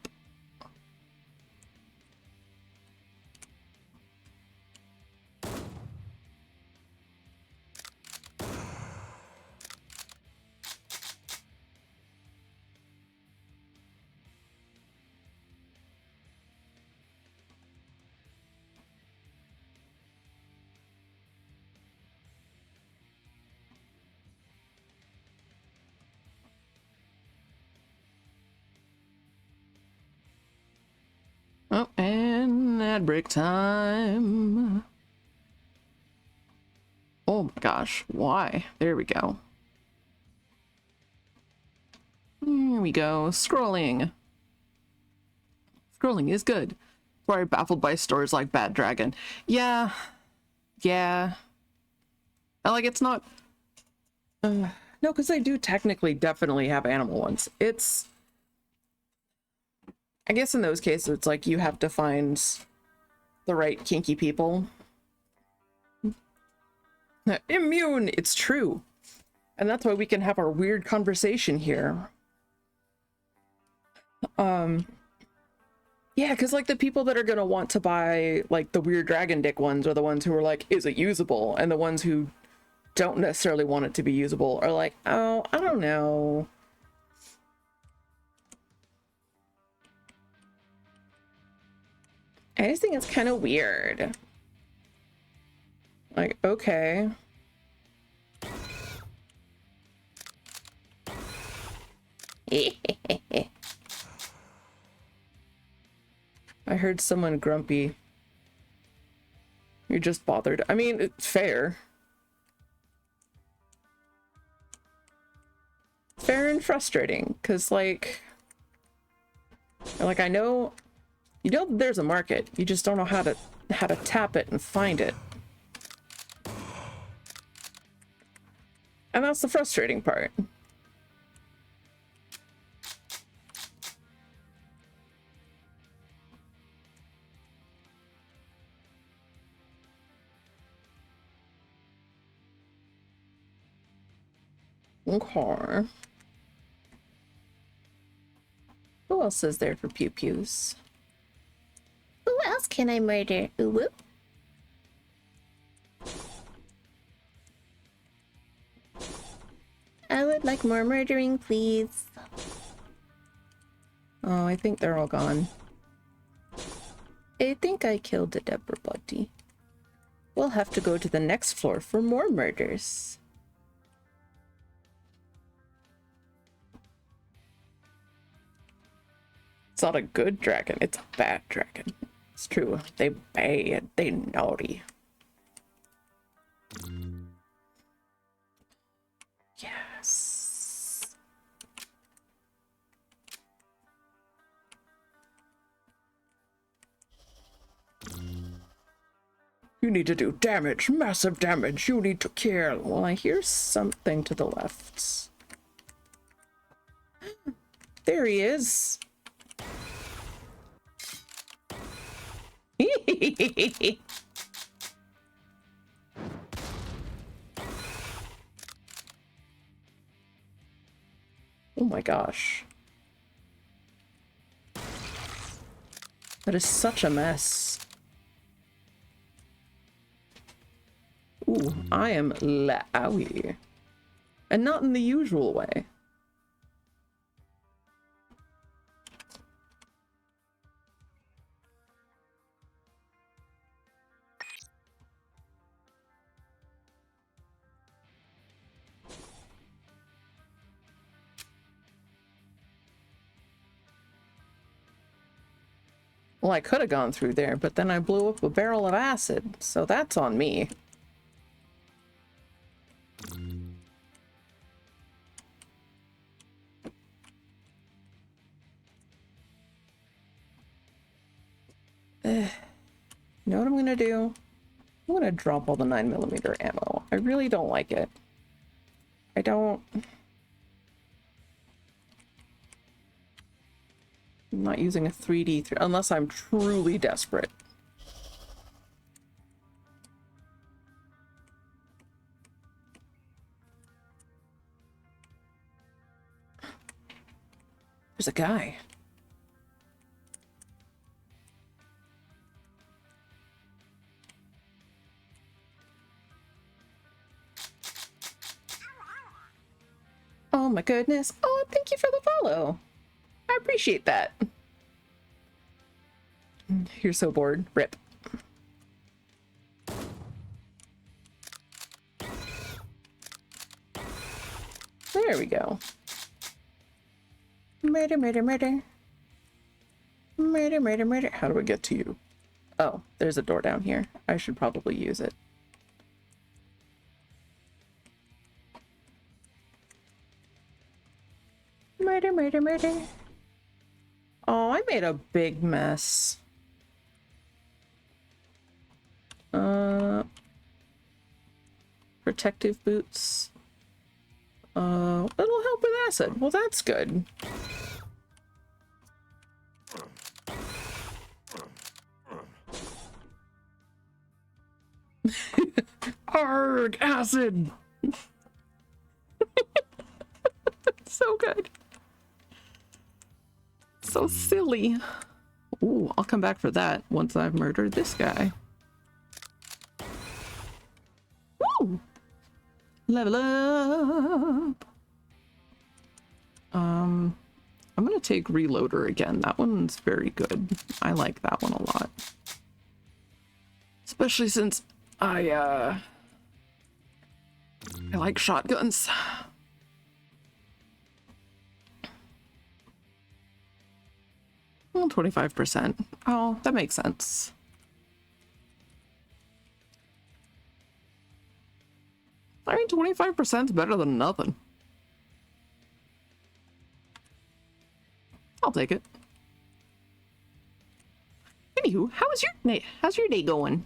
Oh, and ad break time. Oh my gosh, why? There we go. Here we go. Scrolling. Scrolling is good. Sorry, baffled by stories like Bad Dragon. Yeah. Yeah. Like, it's not... no, because they do technically definitely have animal ones. It's... I guess in those cases, it's like you have to find the right kinky people. Immune! It's true. And that's why we can have our weird conversation here. Yeah, because like the people that are gonna want to buy like the weird dragon dick ones are the ones who are like, is it usable? And the ones who don't necessarily want it to be usable are like, oh, I don't know. I just think it's kind of weird. Like, okay. I heard someone grumpy. You're just bothered. I mean, it's fair. Fair and frustrating, because like I know, you know there's a market. You just don't know how to tap it and find it. And that's the frustrating part. Okay. Who else is there for pew pews? Who else can I murder? Ooh whoop. I would like more murdering, please. Oh, I think they're all gone. I think I killed everybody. We'll have to go to the next floor for more murders. It's not a good dragon, it's a bad dragon. It's true. They bad, they naughty. Yes. You need to do damage, massive damage. You need to kill. Well, I hear something to the left. There he is. Oh my gosh. That is such a mess. Ooh, I am lowy. And not in the usual way. Well, I could have gone through there, but then I blew up a barrel of acid, so that's on me. You know what I'm gonna do? I'm gonna drop all the 9mm ammo. I really don't like it. I don't... I'm not using a 3D unless I'm truly desperate. There's a guy. Oh my goodness. Oh, thank you for the follow. I appreciate that. You're so bored. Rip. There we go. Murder, murder, murder. Murder, murder, murder. How do I get to you? Oh, there's a door down here. I should probably use it. Murder, murder, murder. Oh, I made a big mess. Protective boots. That'll help with acid. Well, that's good. Arg, acid! So good. So silly. Ooh, I'll come back for that once I've murdered this guy. Woo! Level up! I'm gonna take Reloader again. That one's very good. I like that one a lot. Especially since I like shotguns. Well, 25%. Oh, that makes sense. I mean, 25% is better than nothing. I'll take it. Anywho, how's your day going?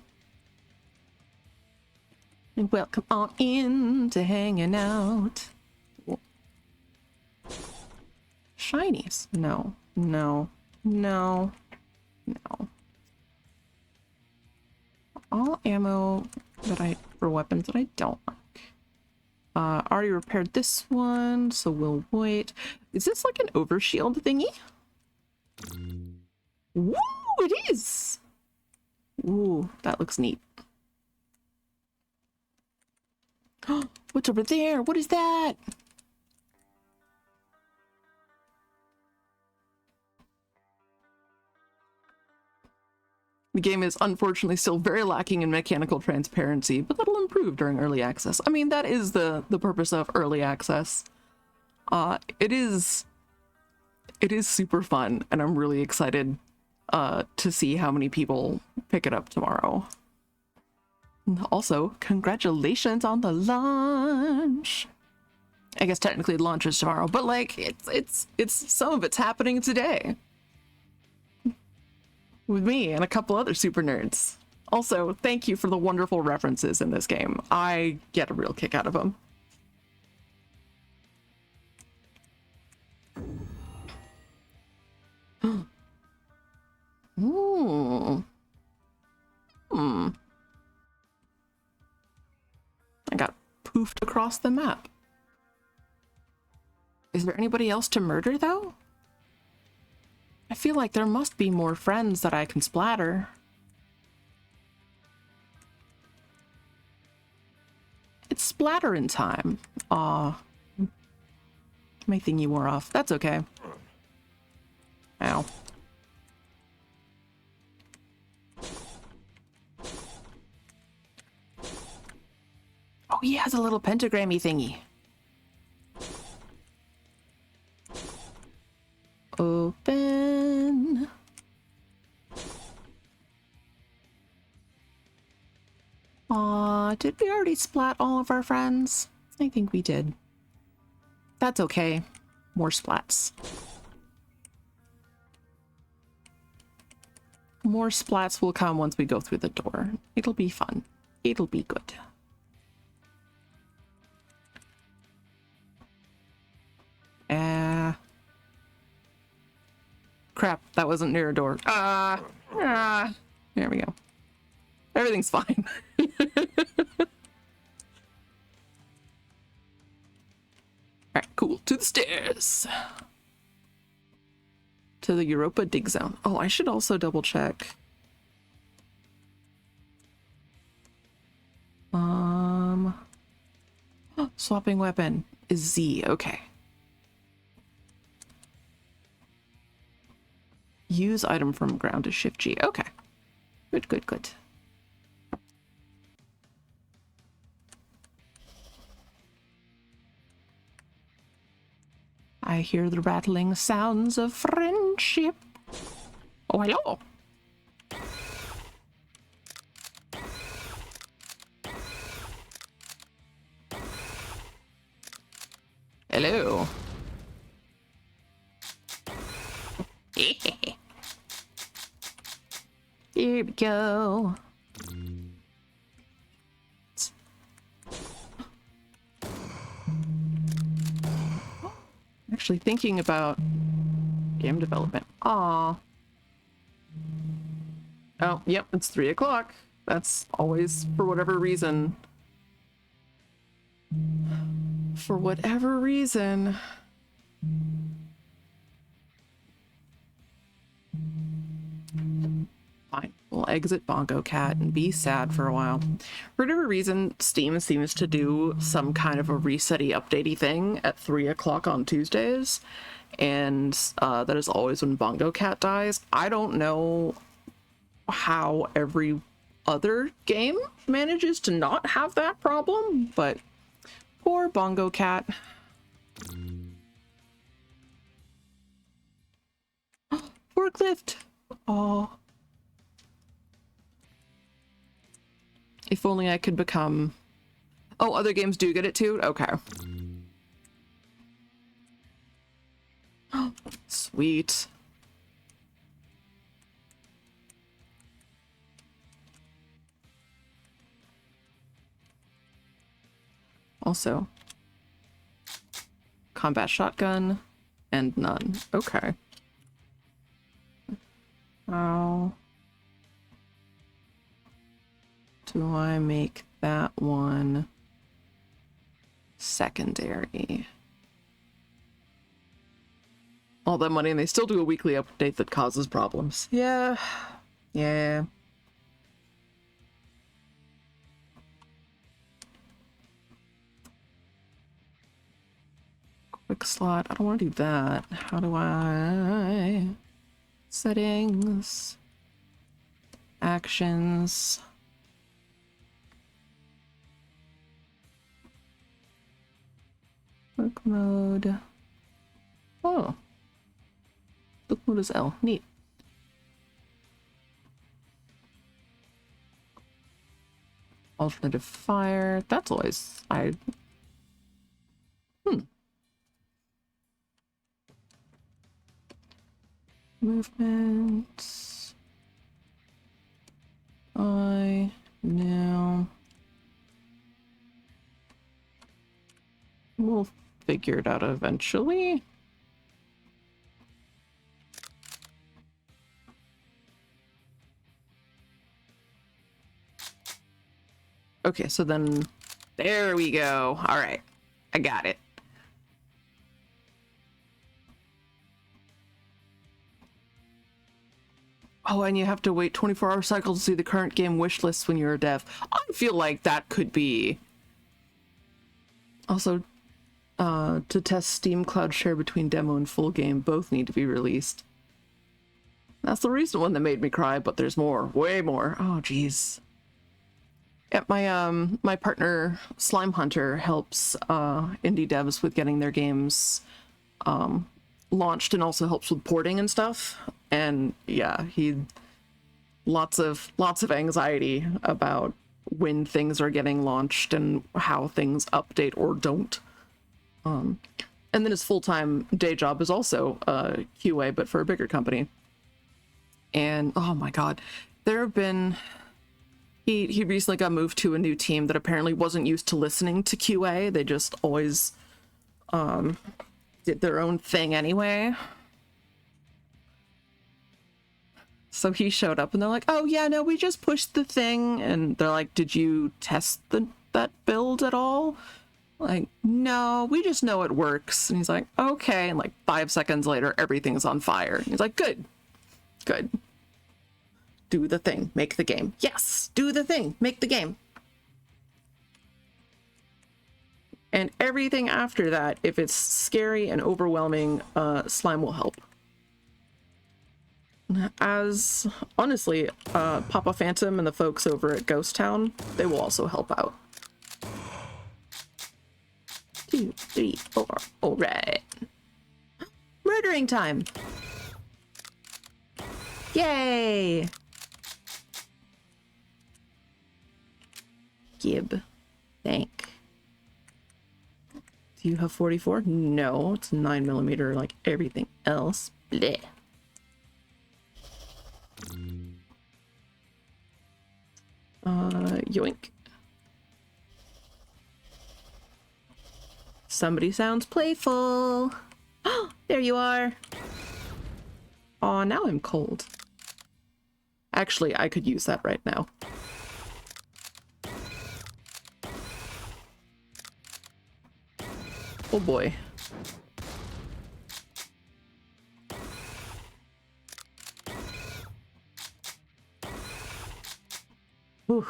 And welcome on in to hanging out. Shinies? No, no, no, no. All ammo that for weapons that I don't like. Already repaired this one, so we'll wait. Is this like an overshield thingy? Woo, it is! Ooh, that looks neat. What's over there? What is that? The game is unfortunately still very lacking in mechanical transparency, but that'll improve during early access. I mean, that is the purpose of early access. It is super fun, and I'm really excited to see how many people pick it up tomorrow. And also, congratulations on the launch. I guess technically the launch is tomorrow, but like it's some of it's happening today. With me and a couple other super nerds. Also, thank you for the wonderful references in this game. I get a real kick out of them. Ooh. I got poofed across the map. Is there anybody else to murder, though? I feel like there must be more friends that I can splatter. It's splattering time. Aw. My thingy wore off. That's okay. Ow. Oh, he has a little pentagrammy thingy. Open. Aw, did we already splat all of our friends? I think we did. That's okay. More splats. More splats will come once we go through the door. It'll be fun. It'll be good. Crap, that wasn't near a door. There we go. Everything's fine. Alright, cool. To the stairs. To the Europa dig zone. Oh, I should also double check. Swapping weapon is Z. Okay. Use item from ground to shift G. Okay. Good, good, good. I hear the rattling sounds of friendship. Oh, hello. Hello. Here we go. Actually thinking about game development. Aw. Oh, yep, it's 3 o'clock. That's always, for whatever reason. For whatever reason. Fine. We'll exit Bongo Cat and be sad for a while. For whatever reason, Steam seems to do some kind of a resetty updatey thing at 3 o'clock on Tuesdays. And that is always when Bongo Cat dies. I don't know how every other game manages to not have that problem, but poor Bongo Cat. Forklift. Oh. If only I could become... Oh, other games do get it too? Okay. Sweet. Also, combat shotgun and none. Okay. How do I make that one secondary? All that money and they still do a weekly update that causes problems. Yeah. Yeah. Quick slot. I don't want to do that. How do I... Settings. Actions. Work mode. Oh. Look mode is L. Neat. Alternative fire. That's always... Movement. Now. We'll figure it out eventually. Okay, so then there we go. All right, I got it. Oh, and you have to wait 24-hour cycles to see the current game wish list when you're a dev. I feel like that could be... Also, to test Steam Cloud Share between demo and full game, both need to be released. That's the recent one that made me cry, but there's more. Way more. Oh, jeez. Yeah, my partner, Slime Hunter, helps indie devs with getting their games launched and also helps with porting and stuff. And yeah, lots of anxiety about when things are getting launched and how things update or don't. And then his full-time day job is also QA, but for a bigger company. And oh my god, there have been... He recently got moved to a new team that apparently wasn't used to listening to QA. They just always did their own thing anyway. So he showed up and they're like, oh yeah, no, we just pushed the thing. And they're like, did you test that build at all? Like, no, we just know it works. And he's like, okay. And like 5 seconds later, everything's on fire. And he's like, good. Do the thing, make the game. Yes, do the thing, make the game. And everything after that, if it's scary and overwhelming, Slime will help. As, honestly, Papa Phantom and the folks over at Ghost Town, they will also help out. 2, 3, 4, all right. Murdering time. Yay! Gib. Thank. Do you have 44? No, it's 9mm like everything else. Bleh. Yoink. Somebody sounds playful. Oh, there you are. Aw, now I'm cold. Actually, I could use that right now. Oh boy. Ooh.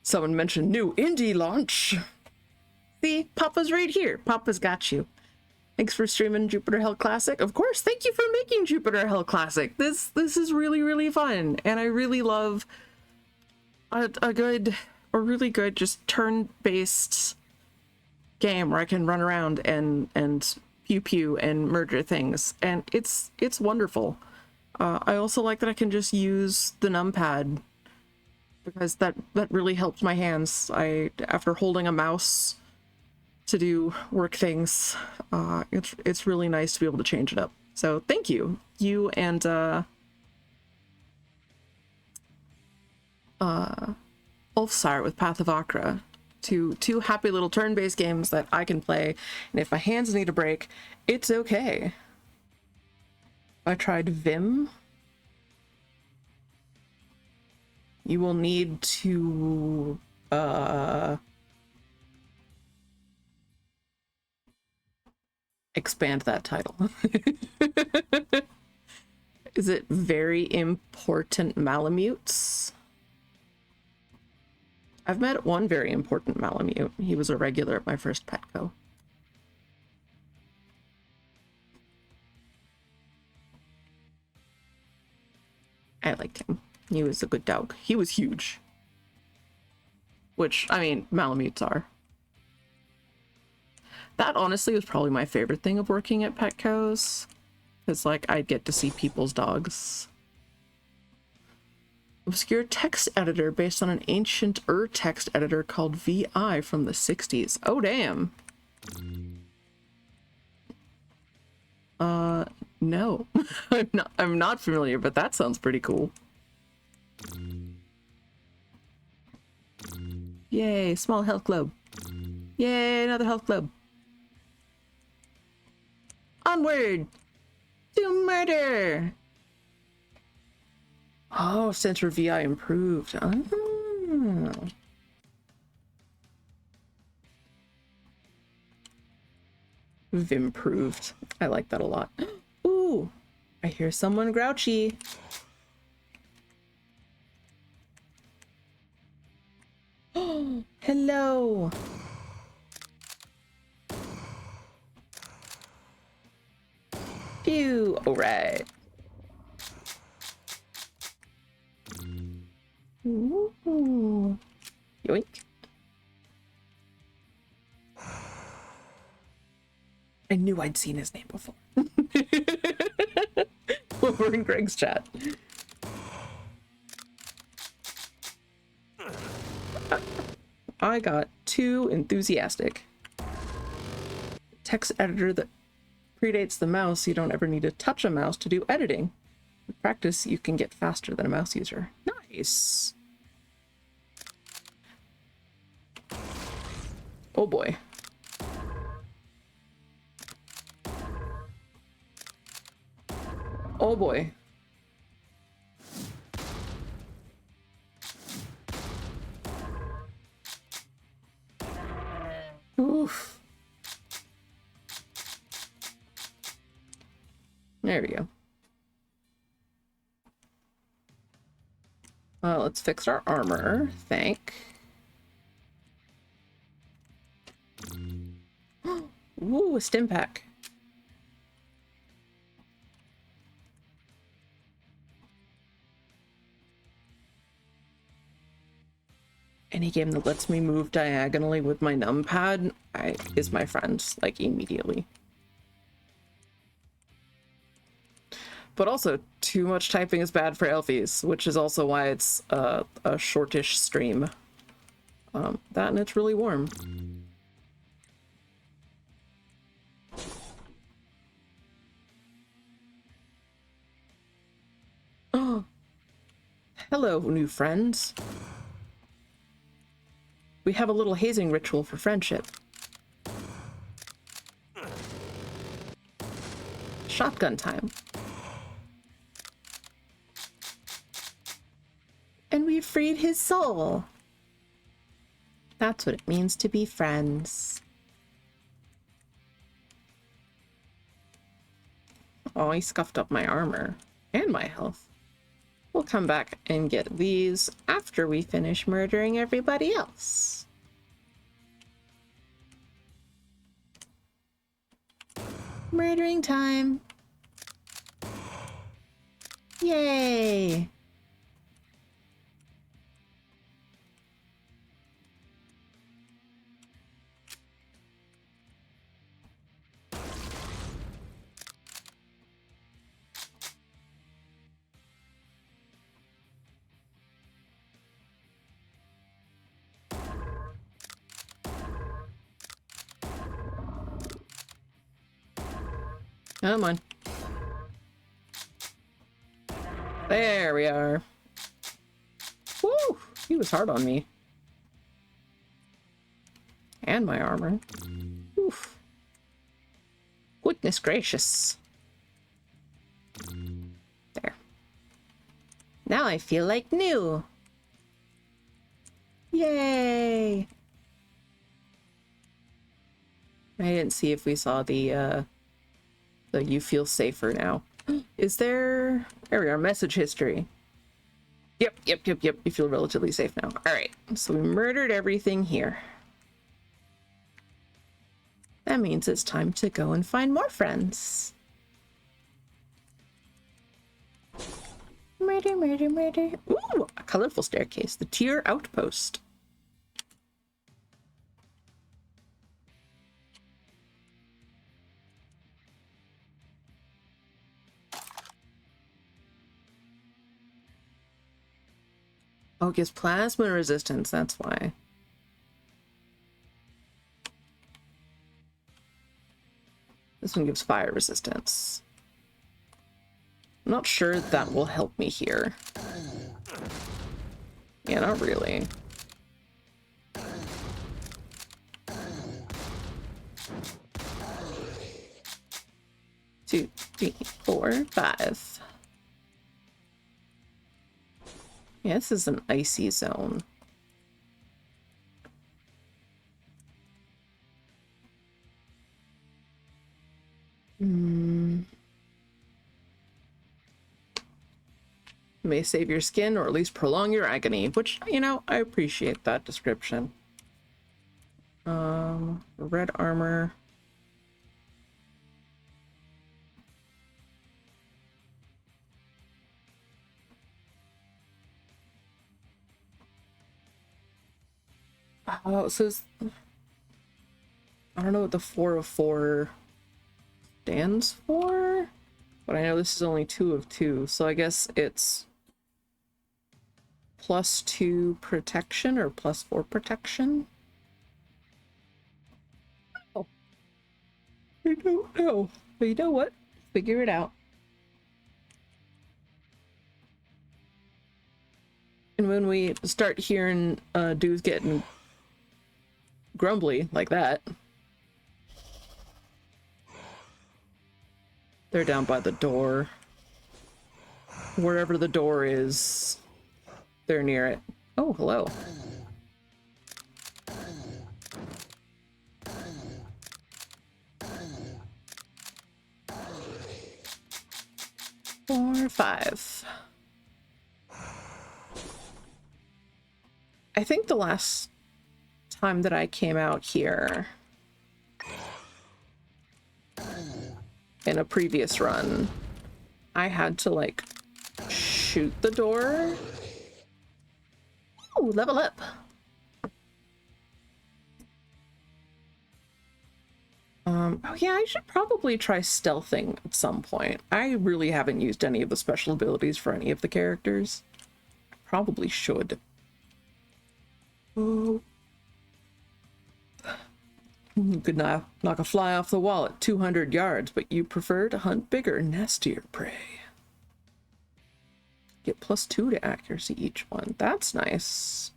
Someone mentioned new indie launch. See, Papa's right here. Papa's got you. Thanks for streaming Jupiter Hell Classic. Of course, thank you for making Jupiter Hell Classic. This is really, really fun. And I really love a really good just turn-based game where I can run around and pew pew and murder things. And it's wonderful. I also like that I can just use the numpad because that really helps my hands. After holding a mouse to do work things, it's really nice to be able to change it up. So thank you, you and Ulfsire with Path of Akra, two happy little turn-based games that I can play, and if my hands need a break, it's okay. I tried Vim. You will need to expand that title. Is it very important Malamutes? I've met one very important Malamute. He was a regular at my first Petco. I liked him. He was a good dog. He was huge. Which, I mean, Malamutes are. That honestly was probably my favorite thing of working at Petco's. Because, like, I'd get to see people's dogs. Obscure text editor based on an ancient text editor called VI from the 60s. Oh, damn. No. I'm not familiar, but that sounds pretty cool. Yay, small health globe. Yay, another health globe. Onward to murder. Oh, Sensor VI improved. Oh. We've improved. I like that a lot. Ooh, I hear someone grouchy. Oh, hello. Phew. All right. Ooh. Yoink. I knew I'd seen his name before. Over in Greg's chat. I got too enthusiastic. Text editor that predates the mouse, you don't ever need to touch a mouse to do editing. With practice, you can get faster than a mouse user. Nice. Oh boy. Oh boy. Oof. There we go. Let's fix our armor. Thank. Ooh, a stim pack. Any game that lets me move diagonally with my numpad is my friend, like, immediately. But also, too much typing is bad for Elfys, which is also why it's a shortish stream. That and it's really warm. Oh, hello, new friends. We have a little hazing ritual for friendship. Shotgun time. And we freed his soul. That's what it means to be friends. Oh, he scuffed up my armor and my health. We'll come back and get these after we finish murdering everybody else. Murdering time. Yay. Come on. There we are. Woo! He was hard on me. And my armor. Oof. Goodness gracious. There. Now I feel like new. Yay! I didn't see if we saw the you feel safer now. Is there... There we are, message history. Yep. You feel relatively safe now. Alright, so we murdered everything here. That means it's time to go and find more friends. Ooh, a colorful staircase. The tier outpost. Oh, it gives plasma resistance, that's why. This one gives fire resistance. I'm not sure that will help me here. Yeah, not really. Two, three, four, five. Yeah, this is an icy zone. May save your skin or at least prolong your agony, which, you know, I appreciate that description. Red armor. Oh, it says, I don't know what the 4 of 4 stands for, but I know this is only 2 of 2, so I guess it's +2 protection or +4 protection. Oh, I don't know, but you know what? Figure it out. And when we start hearing dudes getting grumbly like that, they're down by the door. Wherever the door is, they're near it. Oh, hello. Four, five. I think the last time that I came out here in a previous run, I had to like shoot the door. Oh, level up. Oh yeah, I should probably try stealthing at some point. I really haven't used any of the special abilities for any of the characters. Probably should. Oh. You could knock a fly off the wall at 200 yards, but you prefer to hunt bigger, nastier prey. Get +2 to accuracy each one. That's nice.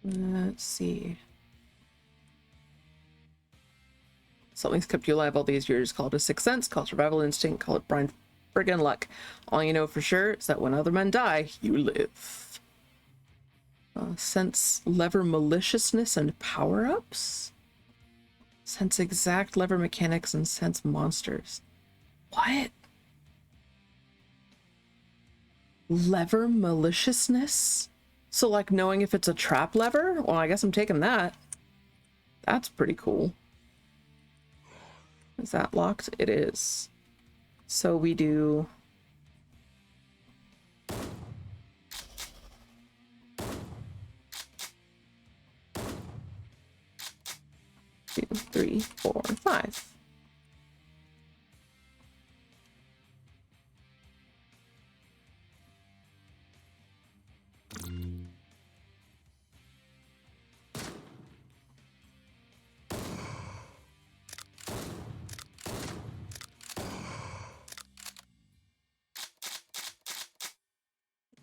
Let's see. Something's kept you alive all these years. Call it a sixth sense, call it survival instinct, call it blind friggin' luck. All you know for sure is that when other men die, you live. Sense lever maliciousness and power-ups? Sense exact lever mechanics and sense monsters. What? Lever maliciousness? So like knowing if it's a trap lever? Well, I guess I'm taking that. That's pretty cool. Is that locked? It is. So we do... Two, three, four, five.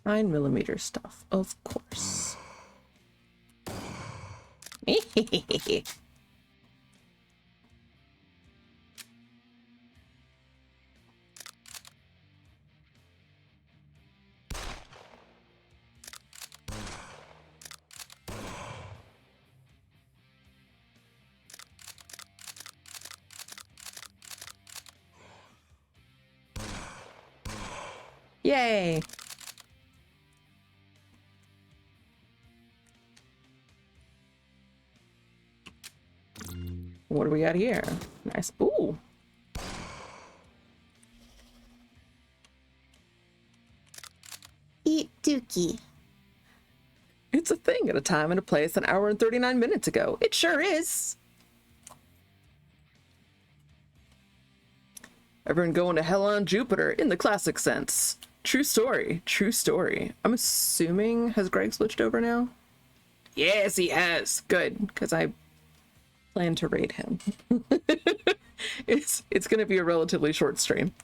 $9mm stuff, of course. Yay! What do we got here? Nice. Ooh. Eat Dookie. It's a thing at a time and a place an hour and 39 minutes ago. It sure is. Everyone going to hell on Jupiter in the classic sense. True story. True story. I'm assuming, has Greg switched over now? Yes, he has. Good, because I plan to raid him. It's going to be a relatively short stream.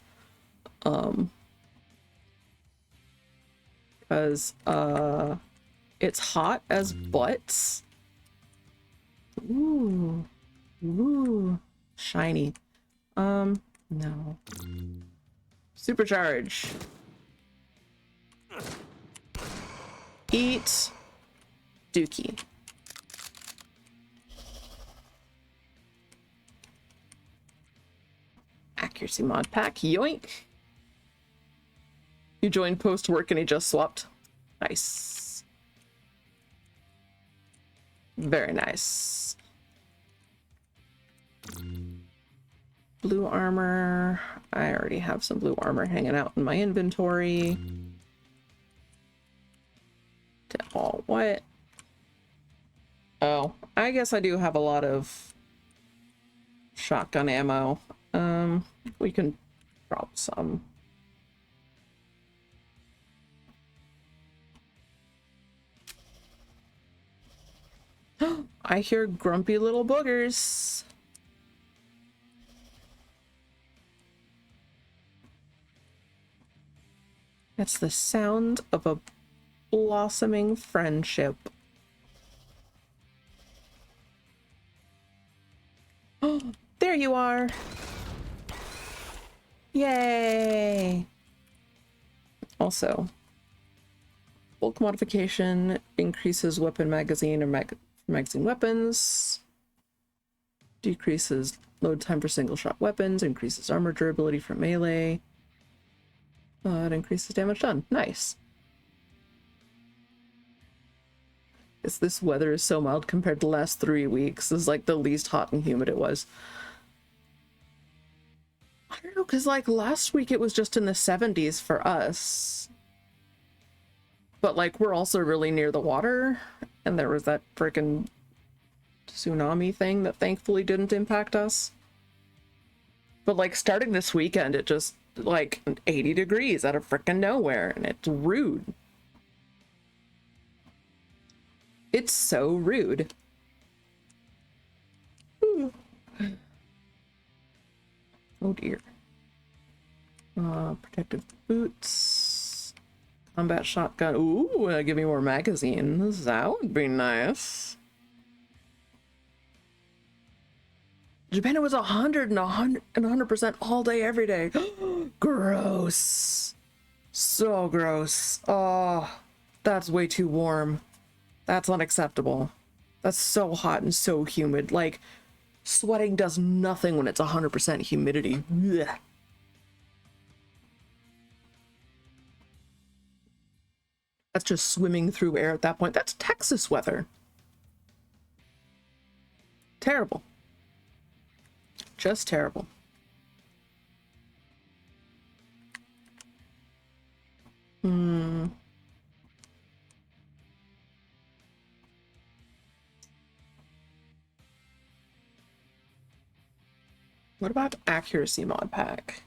Because it's hot as butts. Ooh. Ooh. Shiny. No. Supercharge. Eat Dookie. Accuracy mod pack. Yoink. You joined post work and he just swapped. Nice. Very nice. Blue armor. I already have some blue armor hanging out in my inventory. Oh, what? Oh, I guess I do have a lot of shotgun ammo. We can drop some. I hear grumpy little boogers. That's the sound of a blossoming friendship. Oh, there you are. Yay. Also, bulk modification increases weapon magazine or magazine weapons. Decreases load time for single shot weapons. Increases armor durability for melee. It increases damage done. Nice. This weather is so mild compared to the last 3 weeks. This is like the least hot and humid it was. I don't know, because like last week it was just in the 70s for us. But like we're also really near the water. And there was that freaking tsunami thing that thankfully didn't impact us. But like starting this weekend, it just like 80 degrees out of freaking nowhere. And it's rude. It's so rude. Ooh. Oh dear. Protective boots. Combat shotgun. Ooh, give me more magazines. That would be nice. Japan was 100% all day, every day. Gross. So gross. Oh, that's way too warm. That's unacceptable. That's so hot and so humid. Like, sweating does nothing when it's 100% humidity. Blech. That's just swimming through air at that point. That's Texas weather. Terrible. Just terrible. What about accuracy mod pack?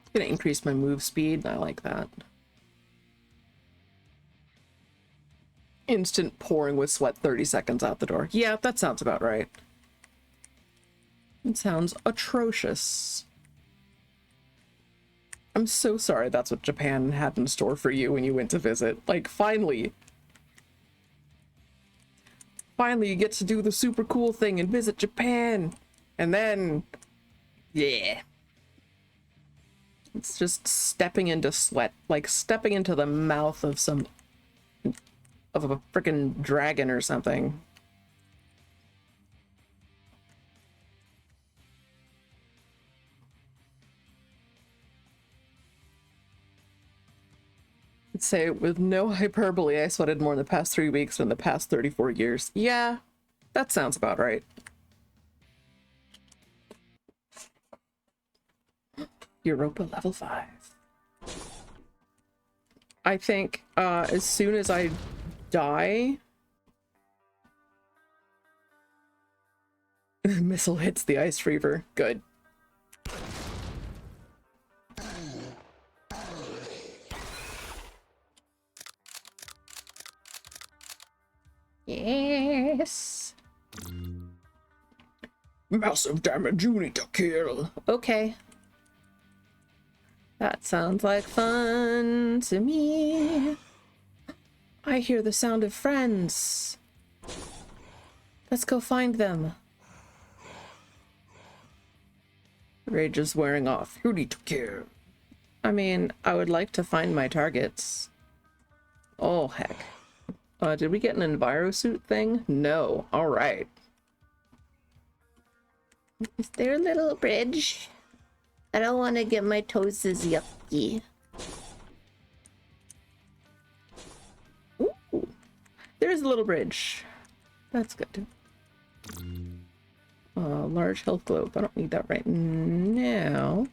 It's gonna increase my move speed. I like that. Instant pouring with sweat 30 seconds out the door. Yeah, that sounds about right. It sounds atrocious. I'm so sorry that's what Japan had in store for you when you went to visit. Like, finally. Finally, you get to do the super cool thing and visit Japan. And then, yeah. It's just stepping into sweat. Like, stepping into the mouth of a freaking dragon or something. I'd say with no hyperbole, I sweated more in the past 3 weeks than in the past 34 years. Yeah, that sounds about right. Europa level 5. I think as soon as I die, missile hits the ice reaver. Good. Yes. Massive damage, you need to kill. Okay. That sounds like fun to me. I hear the sound of friends. Let's go find them. Rage is wearing off. You need to kill. I mean, I would like to find my targets. Oh, heck. Did we get an envirosuit thing? No. All right. Is there a little bridge? I don't want to get my toes yucky. Ooh. There's a little bridge. That's good. Large health globe. I don't need that right now.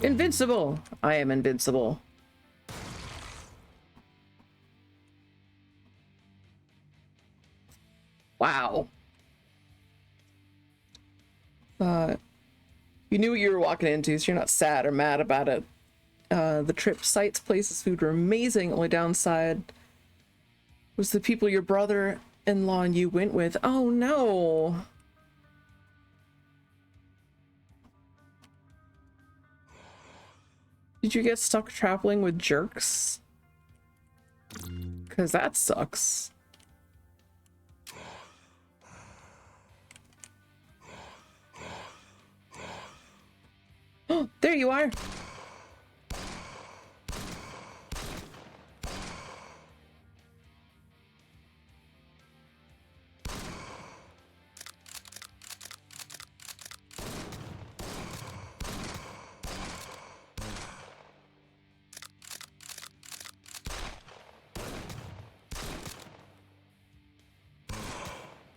Invincible! I am invincible. Wow. You knew what you were walking into, so you're not sad or mad about it. The trip, sights, places, food were amazing. Only downside was the people your brother-in-law and you went with. Oh no. Did you get stuck traveling with jerks? Because that sucks. Oh, there you are.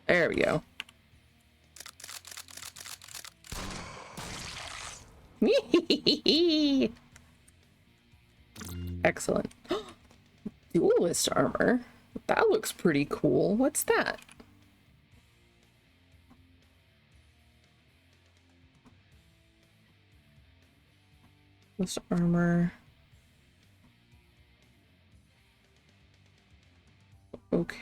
There we go. Excellent. Duelist armor. That looks pretty cool. What's that? Duelist armor. Okay.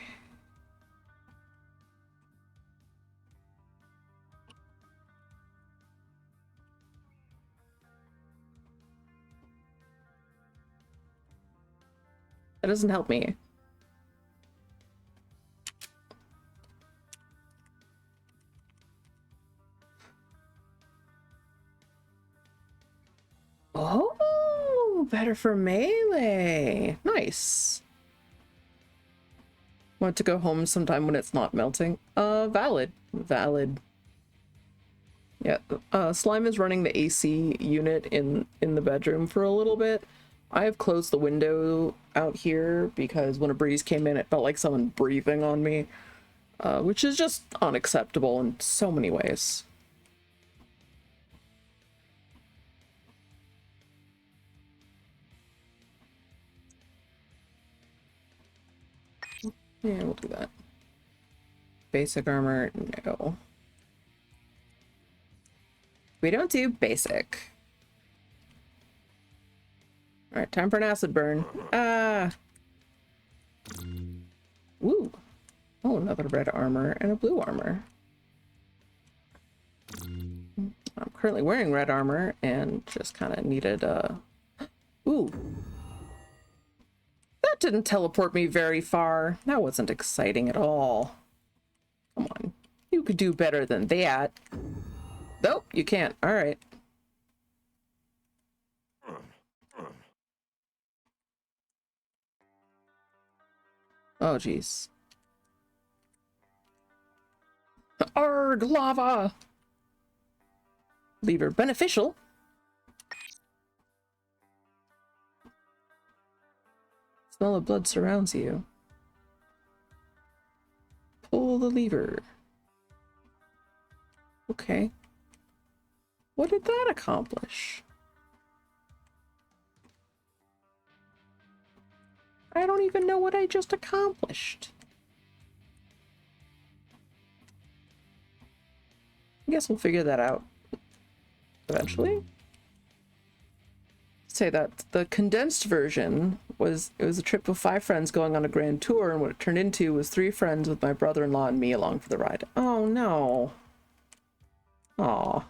That doesn't help me. Oh, better for melee. Nice. Want to go home sometime when it's not melting? Valid. Valid. Yeah, Slime is running the AC unit in the bedroom for a little bit. I have closed the window out here because when a breeze came in, it felt like someone breathing on me, which is just unacceptable in so many ways. Yeah, we'll do that. Basic armor, no. We don't do basic. Alright, time for an acid burn. Ooh. Oh, another red armor and a blue armor. I'm currently wearing red armor and just kind of needed, Ooh. That didn't teleport me very far. That wasn't exciting at all. Come on. You could do better than that. Nope, you can't. Alright. Oh, jeez. Arg, lava! Lever beneficial. Smell of blood surrounds you. Pull the lever. Okay. What did that accomplish? I don't even know what I just accomplished. I guess we'll figure that out eventually. Say that the condensed version was a trip of 5 friends going on a grand tour, and what it turned into was 3 friends with my brother-in-law and me along for the ride. Oh no. Aw.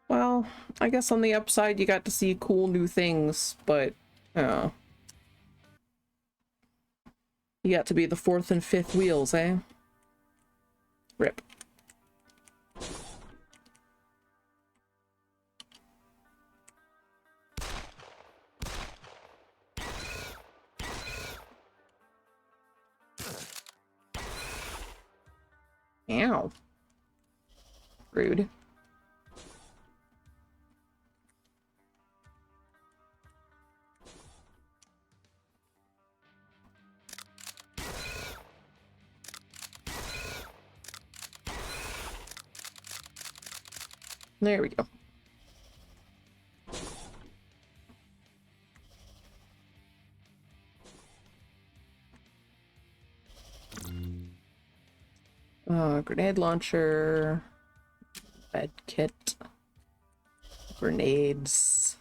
Well, I guess on the upside you got to see cool new things, but you got to be the 4th and 5th wheels, eh? Rip. Ow. Rude. There we go. Grenade launcher, med kit, grenades.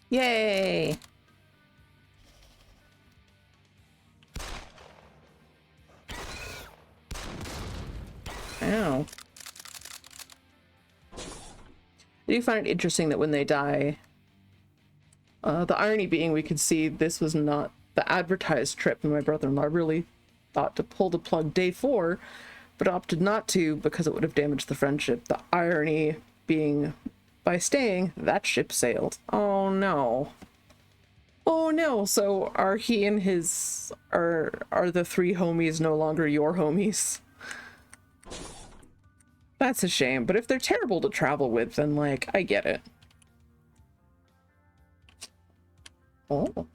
Yay! Ow. I do find it interesting that when they die, the irony being we could see this was not the advertised trip, and my brother-in-law really thought to pull the plug day 4, but opted not to because it would have damaged the friendship. The irony being, by staying, that ship sailed. Oh no. Oh no, so are he and his... are the 3 homies no longer your homies? That's a shame, but if they're terrible to travel with, then, like, I get it. Oh.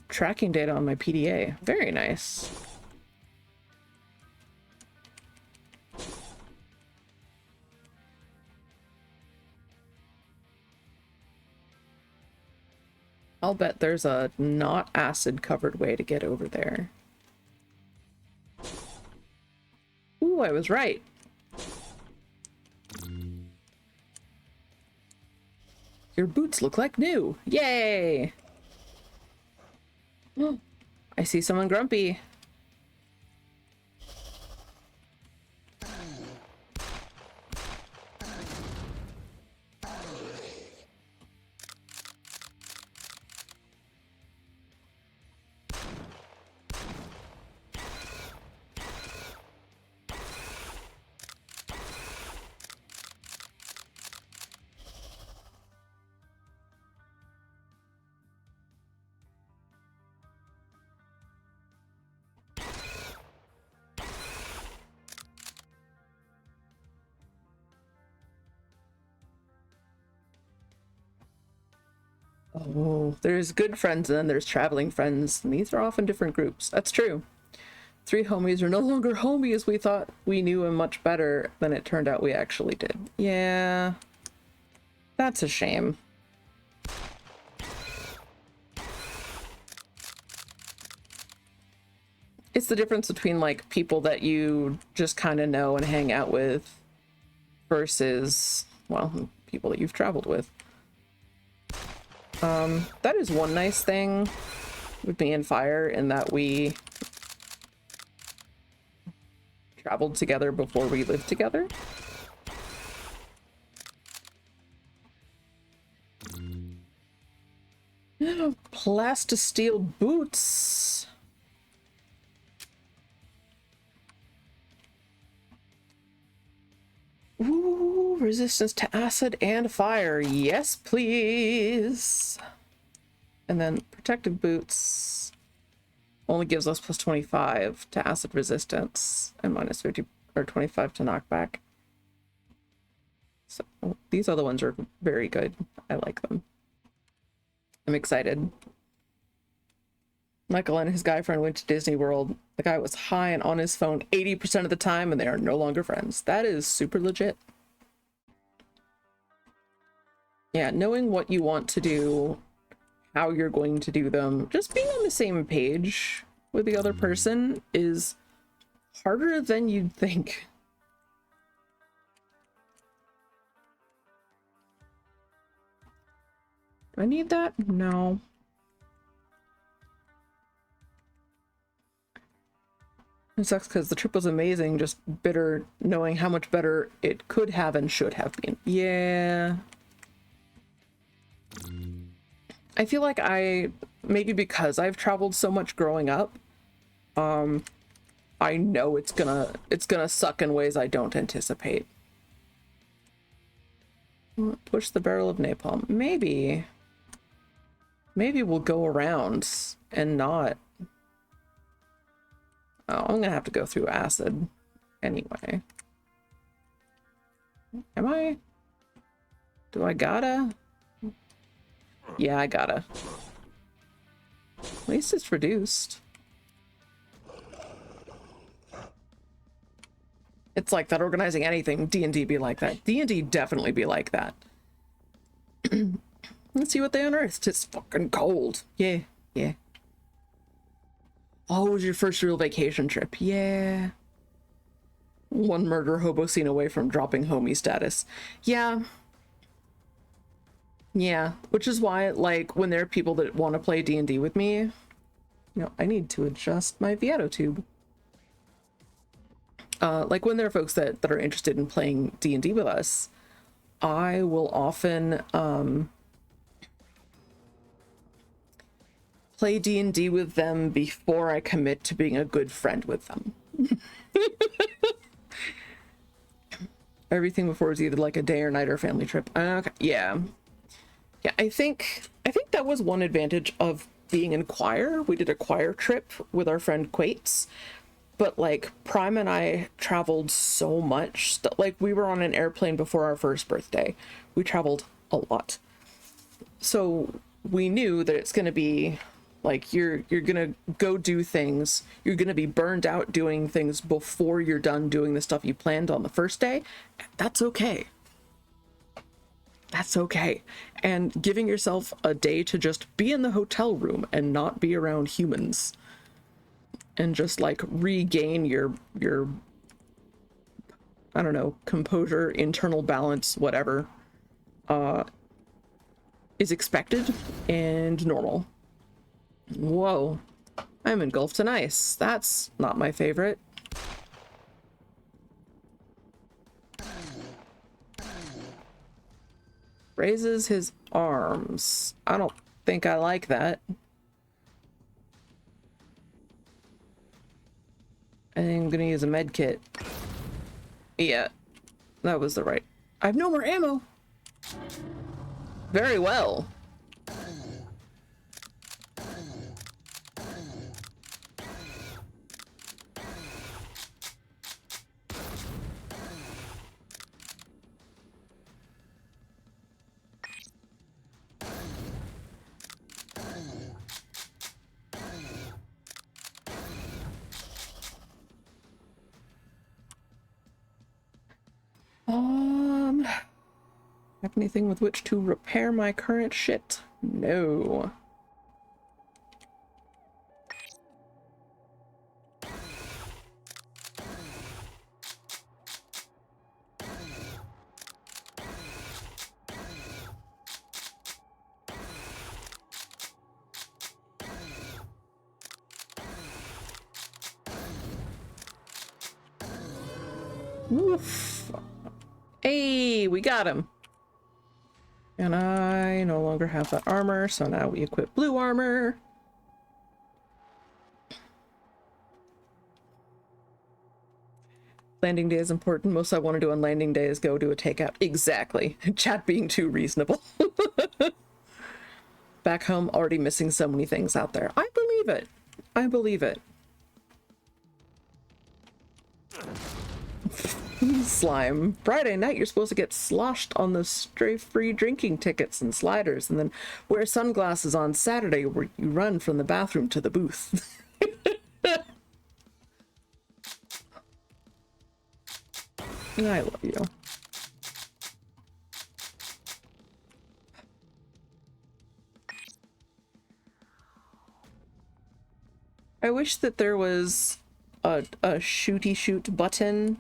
Tracking data on my PDA. Very nice. I'll bet there's a not acid-covered way to get over there. Ooh, I was right. Your boots look like new. Yay! I see someone grumpy. Oh, there's good friends and then there's traveling friends, and these are often different groups. That's true. 3 homies are no longer homies. We thought we knew him much better than it turned out we actually did. Yeah. That's a shame. It's the difference between, like, people that you just kind of know and hang out with versus, well, people that you've traveled with. That is one nice thing with me and Fire, in that we traveled together before we lived together. Plastisteel boots. Ooh, resistance to acid and fire. Yes, please. And then protective boots only gives us plus 25 to acid resistance and minus 50 or 25 to knockback. So these other ones are very good. I like them. I'm excited. Michael and his guy friend went to Disney World. The guy was high and on his phone 80% of the time, and they are no longer friends. That is super legit. Yeah, knowing what you want to do, how you're going to do them, just being on the same page with the other person is harder than you'd think. Do I need that? No. It sucks because the trip was amazing, just bitter knowing how much better it could have and should have been. Yeah. I feel like maybe because I've traveled so much growing up, I know it's gonna suck in ways I don't anticipate. Push the barrel of napalm. Maybe we'll go around and not. Oh, I'm gonna have to go through acid anyway. Am I? Do I gotta? Yeah, I gotta. At least it's reduced. It's like that organizing anything. D&D be like that. D&D definitely be like that. Let's see what they unearthed. It's fucking cold. Yeah, yeah. Oh, it was your first real vacation trip. Yeah. One murder hobo scene away from dropping homie status. Yeah. Yeah, which is why, like, when there are people that want to play D&D with me, you know, I need to adjust my Viato tube. Like, when there are folks that are interested in playing D&D with us, I will often play D&D with them before I commit to being a good friend with them. Everything before is either like a day or night or family trip. Okay, yeah. Yeah, I think that was one advantage of being in choir. We did a choir trip with our friend Quates, but like Prime and I traveled so much. Like we were on an airplane before our first birthday. We traveled a lot. So we knew that it's going to be like you're going to go do things. You're going to be burned out doing things before you're done doing the stuff you planned on the first day. That's okay. That's okay. And giving yourself a day to just be in the hotel room and not be around humans and just like regain your I don't know, composure, internal balance, whatever, is expected and normal. Whoa, I'm engulfed in ice. That's not my favorite. Raises his arms. I don't think I like that. I think I'm gonna use a med kit. Yeah, that was the right. I have no more ammo. Very well. Have anything with which to repair my current shit? No. Oof. Hey, we got him. And I no longer have that armor, so now we equip blue armor. Landing day is important. Most I want to do on landing day is go do a takeout. Exactly. Chat being too reasonable. Back home, already missing so many things out there. I believe it. I believe it. Slime. Friday night, you're supposed to get sloshed on those stray-free drinking tickets and sliders, and then wear sunglasses on Saturday where you run from the bathroom to the booth. I love you. I wish that there was a shooty shoot button.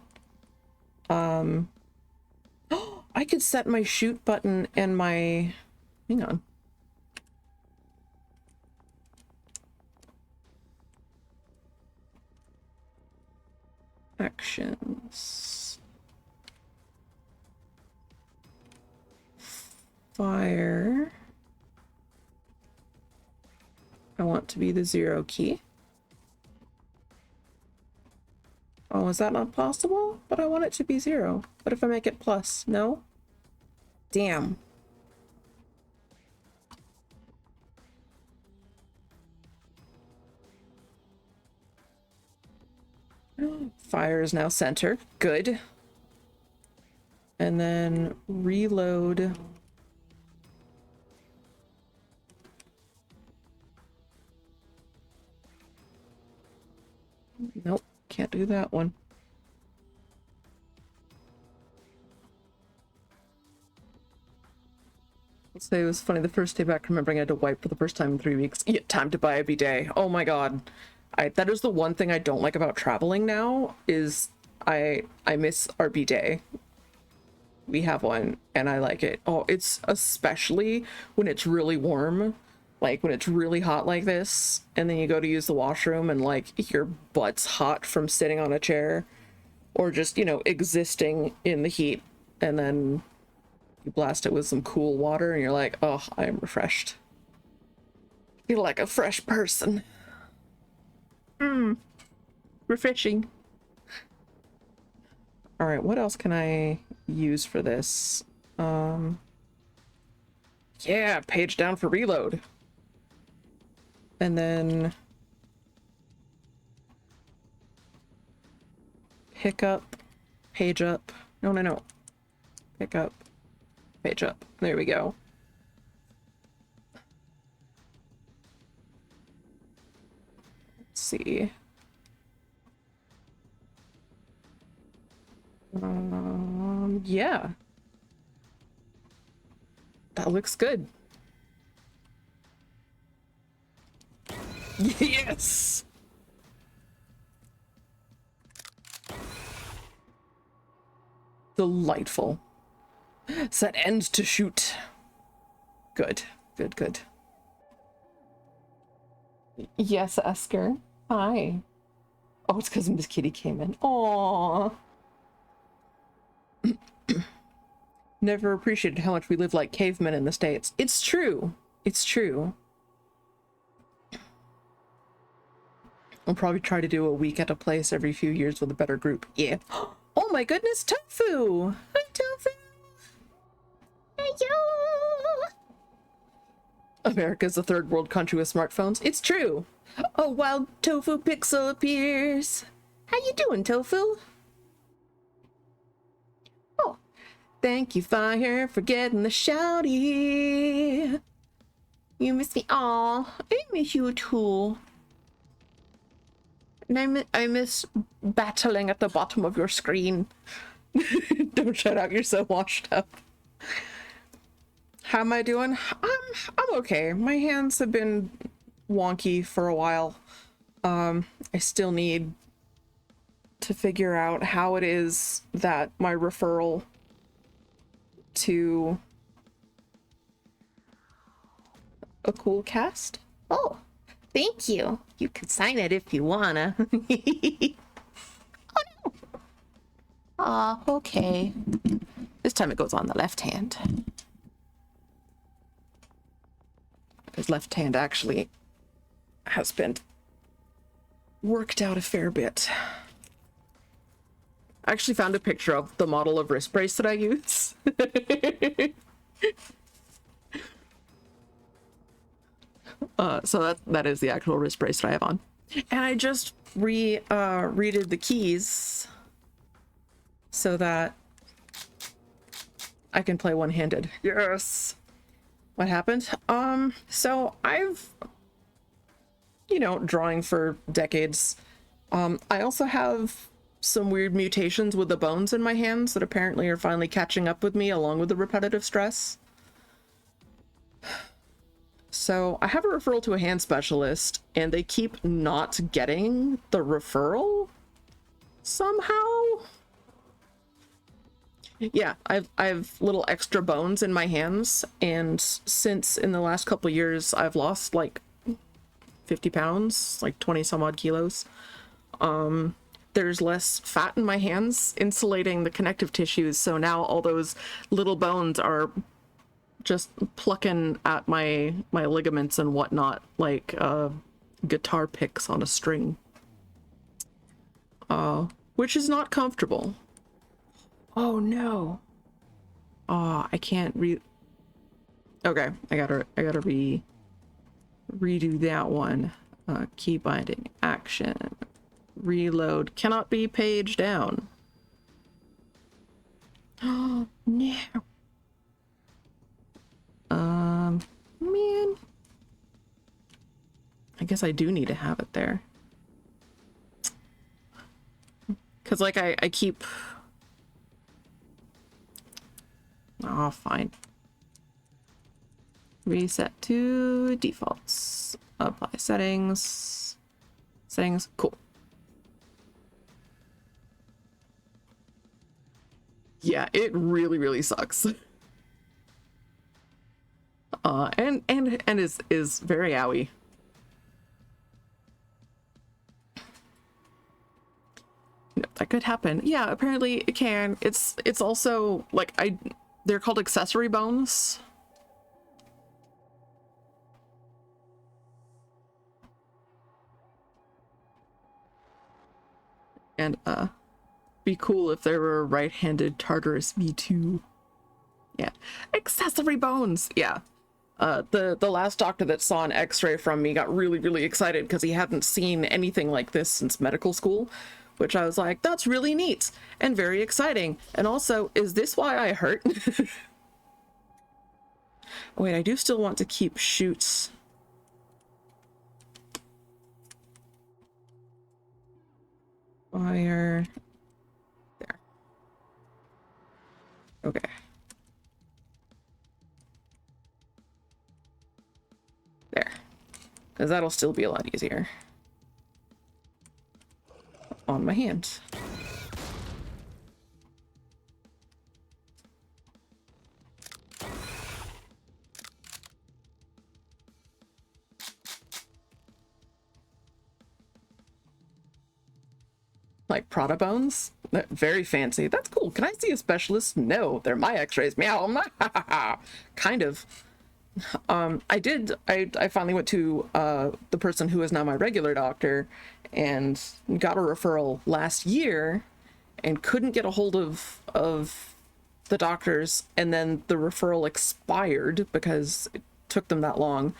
I could set my shoot button and my... Hang on. Actions. Fire. I want to be the 0 key. Oh, is that not possible? But I want it to be 0. What if I make it plus? No? Damn. Fire is now center. Good. And then reload. Nope, can't do that one. Let's say it was funny the first day back, remembering I had to wipe for the first time in 3 weeks. Yeah, time to buy a bidet. Oh my god. That is the one thing I don't like about traveling now, is I miss our bidet. We have one and I like it. Oh, it's especially when it's really warm. Like when it's really hot like this, and then you go to use the washroom and like your butt's hot from sitting on a chair or just, you know, existing in the heat, and then you blast it with some cool water and you're like, oh, I am refreshed. Feel like a fresh person. Refreshing. All right, what else can I use for this? Yeah, page down for reload. And then pick up, page up. No. Pick up, page up. There we go. Let's see. Yeah. That looks good. Yes! Delightful. Set end to shoot. Good. Yes, Esker. Hi. Oh, it's because Miss Kitty came in. Aww. Never appreciated how much we live like cavemen in the States. It's true. It's true. I'll probably try to do a week at a place every few years with a better group. Yeah. Oh my goodness, Tofu! Hi, Tofu! Hello! America's a third world country with smartphones. It's true. Oh, wild Tofu pixel appears. How you doing, Tofu? Oh, thank you, Fire, for getting the shouty. You miss me. Aw, I miss you too. And I miss battling at the bottom of your screen. Don't shut out, you're so washed up. How am I doing? I'm okay. My hands have been wonky for a while. I still need to figure out how it is that my referral to a cool cast. Oh, thank you. You can sign it if you wanna. Oh no. Ah, okay. This time it goes on the left hand. His left hand actually has been worked out a fair bit. I actually found a picture of the model of wrist brace that I use. So that is the actual wrist brace that I have on. And I just redid the keys so that I can play one-handed. Yes. What happened? So I've, you know, drawing for decades. I also have some weird mutations with the bones in my hands that apparently are finally catching up with me along with the repetitive stress. So I have a referral to a hand specialist and they keep not getting the referral somehow. Yeah, I've little extra bones in my hands, and since in the last couple of years I've lost like 50 pounds, like 20 some odd kilos. There's less fat in my hands insulating the connective tissues, so now all those little bones are just plucking at my ligaments and whatnot, like guitar picks on a string, which is not comfortable. Oh no. Oh, I can't okay, I gotta redo that one. Key binding, action, reload, cannot be page down. Oh no. Man. I guess I do need to have it there. Cause like I keep... Oh, fine. Reset to defaults. Apply settings. Settings. Cool. Yeah, it really, really sucks. And is very owie. No, that could happen. Yeah, apparently it can. It's also like they're called accessory bones. And be cool if there were a right-handed Tartarus V2. Yeah, accessory bones. Yeah. The last doctor that saw an x-ray from me got really, really excited because he hadn't seen anything like this since medical school, which I was like, that's really neat and very exciting. And also, is this why I hurt? Oh, wait, I do still want to keep shoots. Fire. There. Okay. There. Because that'll still be a lot easier. On my hand. Like Prada bones? Very fancy. That's cool. Can I see a specialist? No, they're my x-rays. Meow. Kind of. I finally went to the person who is now my regular doctor and got a referral last year and couldn't get a hold of the doctors, and then the referral expired because it took them that long.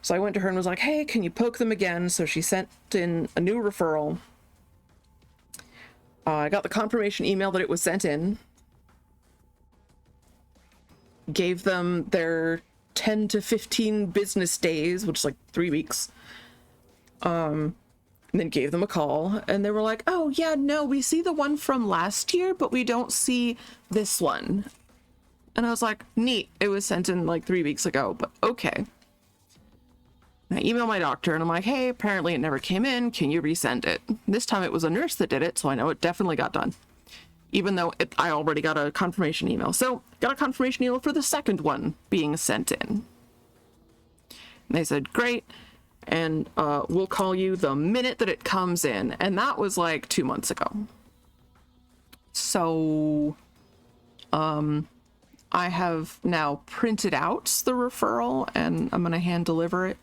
So I went to her and was like, hey, can you poke them again? So she sent in a new referral. I got the confirmation email that it was sent in, gave them their 10 to 15 business days, which is like 3 weeks, and then gave them a call, and they were like, oh yeah, no, we see the one from last year, but we don't see this one. And I was like, neat, it was sent in like 3 weeks ago, but okay. And I emailed my doctor and I'm like, hey, apparently it never came in, can you resend it? This time it was a nurse that did it, so I know it definitely got done, even though I already got a confirmation email. So got a confirmation email for the second one being sent in. And they said, great, and we'll call you the minute that it comes in. And that was like 2 months ago. So I have now printed out the referral and I'm gonna hand deliver it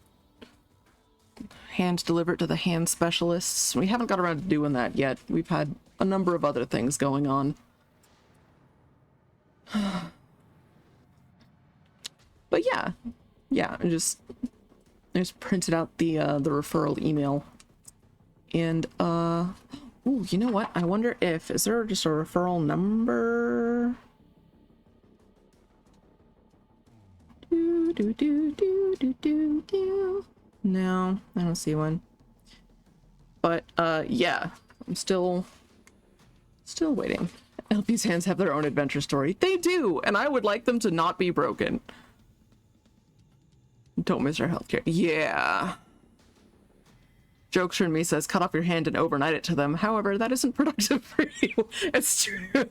to the hand specialists. We haven't got around to doing that yet. We've had a number of other things going on. But yeah, I just printed out the referral email, and ooh, you know what? I wonder if is there just a referral number? No, I don't see one. But yeah, I'm still waiting. Elfy's hands have their own adventure story. They do, and I would like them to not be broken. Don't miss our healthcare. Yeah. Jokester in me says, cut off your hand and overnight it to them. However, that isn't productive for you. It's true.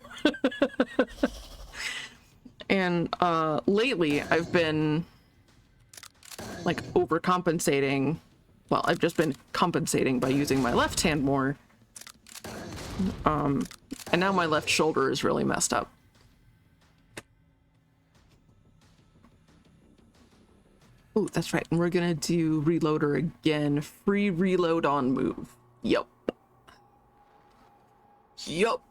And lately, I've been like overcompensating. Well, I've just been compensating by using my left hand more. And now my left shoulder is really messed up. Oh, that's right. And we're gonna do reloader again. Free reload on move. Yup. Yup.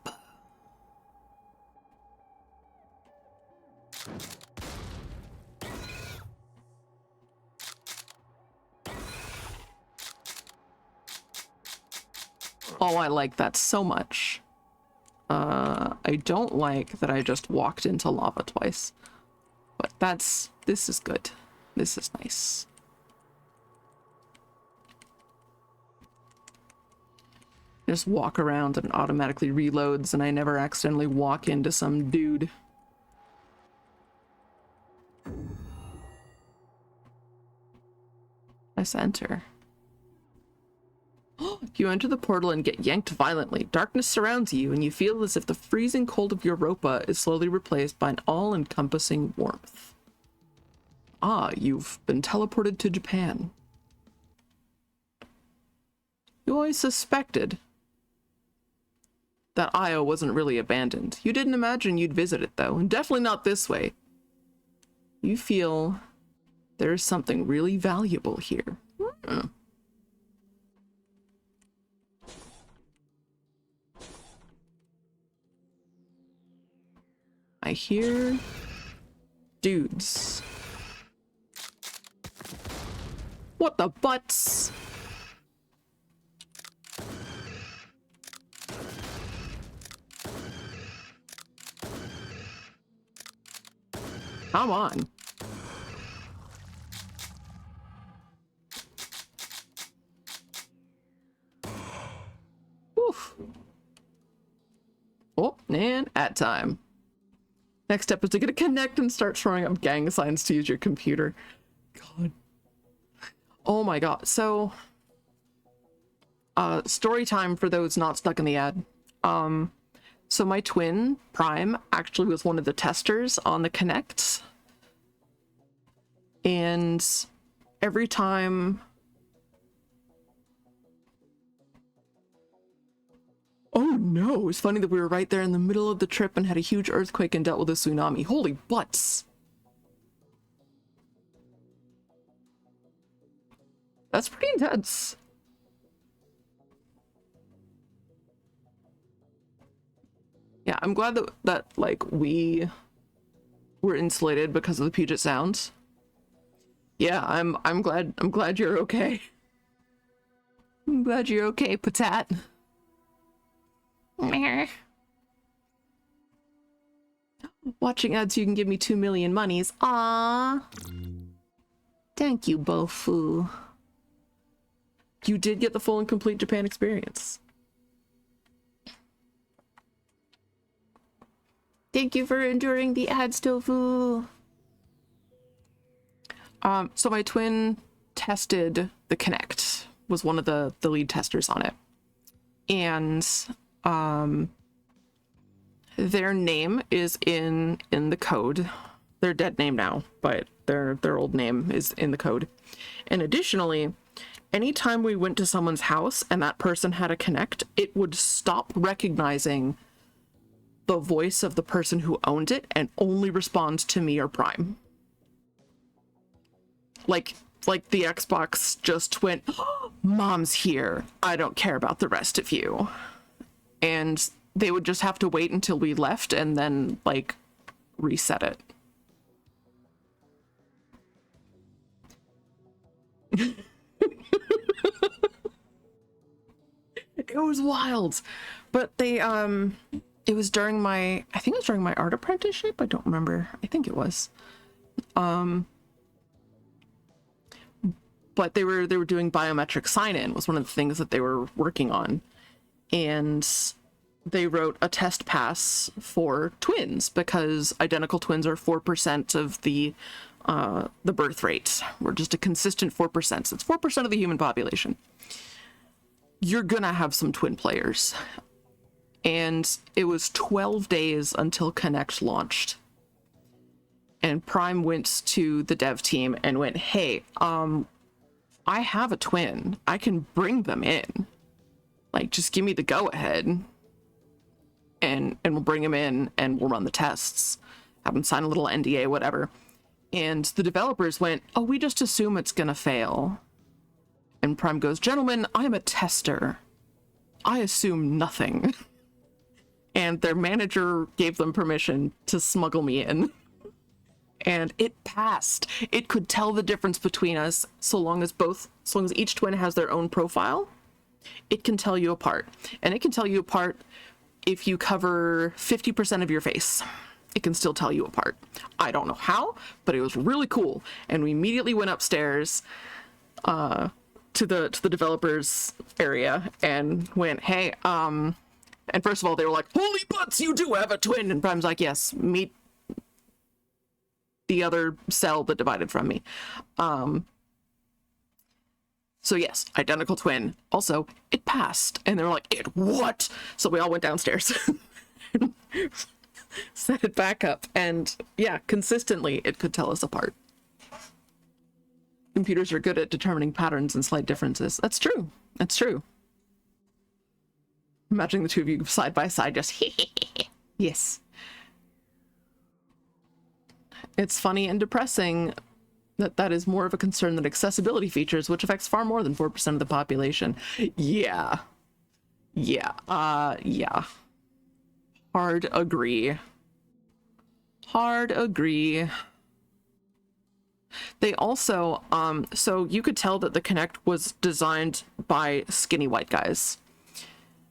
Oh, I like that so much. I don't like that I just walked into lava twice. But this is good. This is nice. Just walk around and it automatically reloads and I never accidentally walk into some dude. Press enter. You enter the portal and get yanked violently. Darkness surrounds you, and you feel as if the freezing cold of Europa is slowly replaced by an all-encompassing warmth. Ah, you've been teleported to Japan. You always suspected that Io wasn't really abandoned. You didn't imagine you'd visit it, though, and definitely not this way. You feel there's something really valuable here. I hear dudes. What the butts? Come on. Oof. Oh, and at time. Next step is to get a connect and start throwing up gang signs to use your computer. God. Oh my god. So, story time for those not stuck in the ad. So my twin, Prime, actually was one of the testers on the Connect. And every time... Oh no, it's funny that we were right there in the middle of the trip and had a huge earthquake and dealt with a tsunami. Holy butts. That's pretty intense. Yeah, I'm glad that like we were insulated because of the Puget Sound. Yeah, I'm glad you're okay. I'm glad you're okay, Patat. Watching ads, you can give me 2 million monies. Ah, thank you, Bofu. You did get the full and complete Japan experience. Thank you for enduring the ads, Tofu. So my twin tested the Kinect, was one of the lead testers on it. And their name is in the code. They're dead name now, but their old name is in the code. And additionally, anytime we went to someone's house and that person had a Kinect, it would stop recognizing the voice of the person who owned it and only respond to me or Prime. Like the Xbox just went, oh, Mom's here. I don't care about the rest of you. and they would just have to wait until we left and then like reset it. It was wild. But they it was during my, I think it was during my art apprenticeship. I don't remember. I think it was. But they were doing biometric sign-in was one of the things that they were working on. And they wrote a test pass for twins because identical twins are 4% of the birth rate. We're just a consistent 4%. So it's 4% of the human population. You're gonna have some twin players. And it was 12 days until Connect launched. And Prime went to the dev team and went, hey, I have a twin. I can bring them in. Like, just give me the go-ahead. And we'll bring them in and we'll run the tests. Have them sign a little NDA, whatever. And the developers went, oh, we just assume it's gonna fail. And Prime goes, gentlemen, I'm a tester. I assume nothing. And their manager gave them permission to smuggle me in. And it passed. It could tell the difference between us so long as each twin has their own profile. It can tell you apart. And it can tell you apart if you cover 50% of your face. It can still tell you apart. I don't know how, but it was really cool. And we immediately went upstairs to the developers area and went, hey, and first of all, they were like, holy butts, you do have a twin. And Prime's like, yes, meet the other cell that divided from me. So yes, identical twin. Also, it passed. And they were like, it what? So we all went downstairs. Set it back up. And yeah, consistently, it could tell us apart. Computers are good at determining patterns and slight differences. That's true. That's true. Imagining the two of you side by side, just yes. It's funny and depressing that is more of a concern than accessibility features, which affects far more than 4% of the population. Yeah. Yeah. Hard agree. They also, so you could tell that the Kinect was designed by skinny white guys.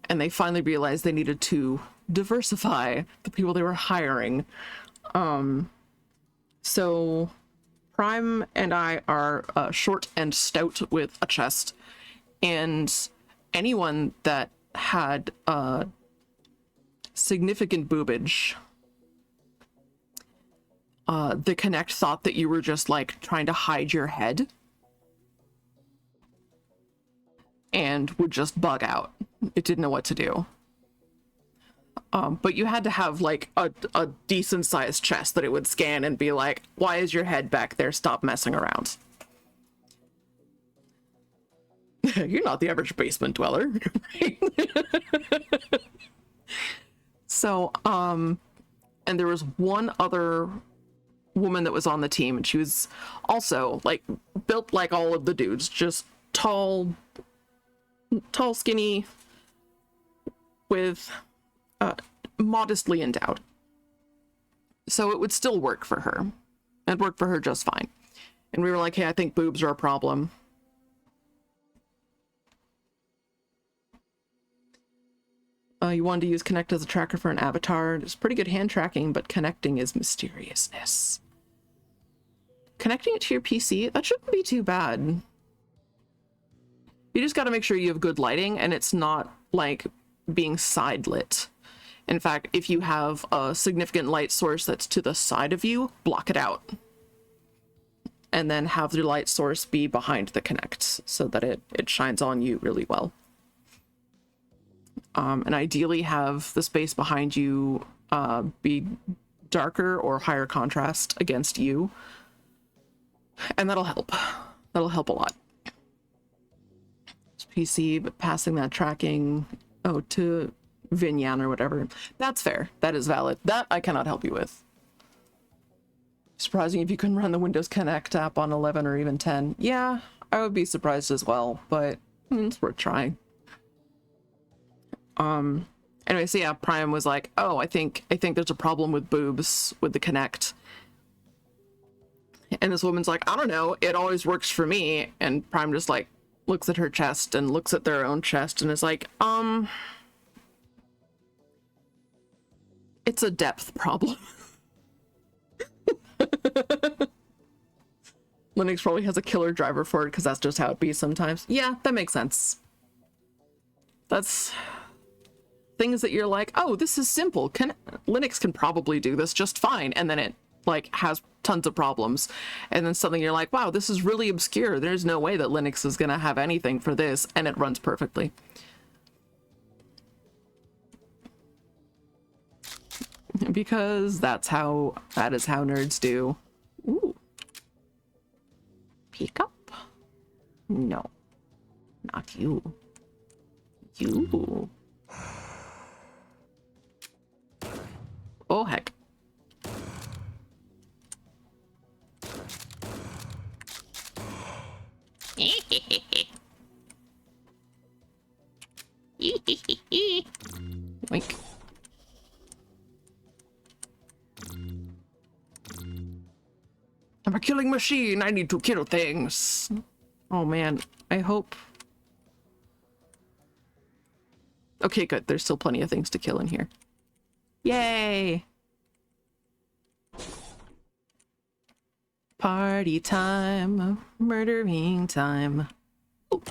And they finally realized they needed to diversify the people they were hiring. So Prime and I are short and stout with a chest. And anyone that had significant boobage, the Kinect thought that you were just like trying to hide your head and would just bug out. It didn't know what to do. But you had to have like a decent sized chest that it would scan and be like, why is your head back there? Stop messing around. You're not the average basement dweller. So, and there was one other woman that was on the team, and she was also like built like all of the dudes, just tall, skinny, with modestly endowed. So it would still work for her. It worked for her just fine. And we were like, hey, I think boobs are a problem. You wanted to use Connect as a tracker for an avatar. It's pretty good hand tracking, but connecting is mysteriousness. Connecting it to your PC, that shouldn't be too bad. You just got to make sure you have good lighting and it's not like being side lit. In fact, if you have a significant light source that's to the side of you, block it out. And then have the light source be behind the Kinect so that it shines on you really well. And ideally have the space behind you be darker or higher contrast against you. And that'll help. That'll help a lot. PC, but passing that tracking to Vinyan or whatever. That's fair. That is valid. That I cannot help you with. Surprising if you couldn't run the Windows Connect app on 11 or even 10. Yeah, I would be surprised as well, but it's worth trying. Anyway, so yeah, Prime was like, oh, I think there's a problem with boobs with the Kinect. And this woman's like, I don't know, it always works for me. And Prime just like looks at her chest and looks at their own chest and is like, it's a depth problem. Linux probably has a killer driver for it because that's just how it be sometimes. Yeah, that makes sense. That's things that you're like, oh, this is simple. Linux can probably do this just fine. And then it like has tons of problems. And then something you're like, wow, this is really obscure. There's no way that Linux is going to have anything for this. And it runs perfectly. Because that is how nerds do. Ooh. Pick up? No. Not you. You. Oh, heck. Wink. I'm a killing machine. I need to kill things. Oh man, I hope. Okay, good. There's still plenty of things to kill in here. Yay! Party time, murdering time. Ooh.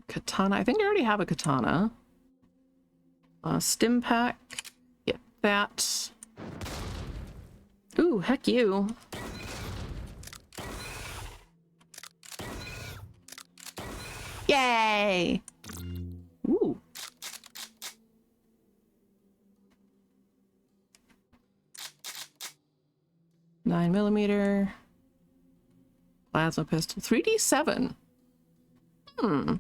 Katana. I think I already have a katana. Stim pack. Get that. Ooh, heck you. Yay! Ooh. $9mm. Plasma pistol. 3D7. Hmm.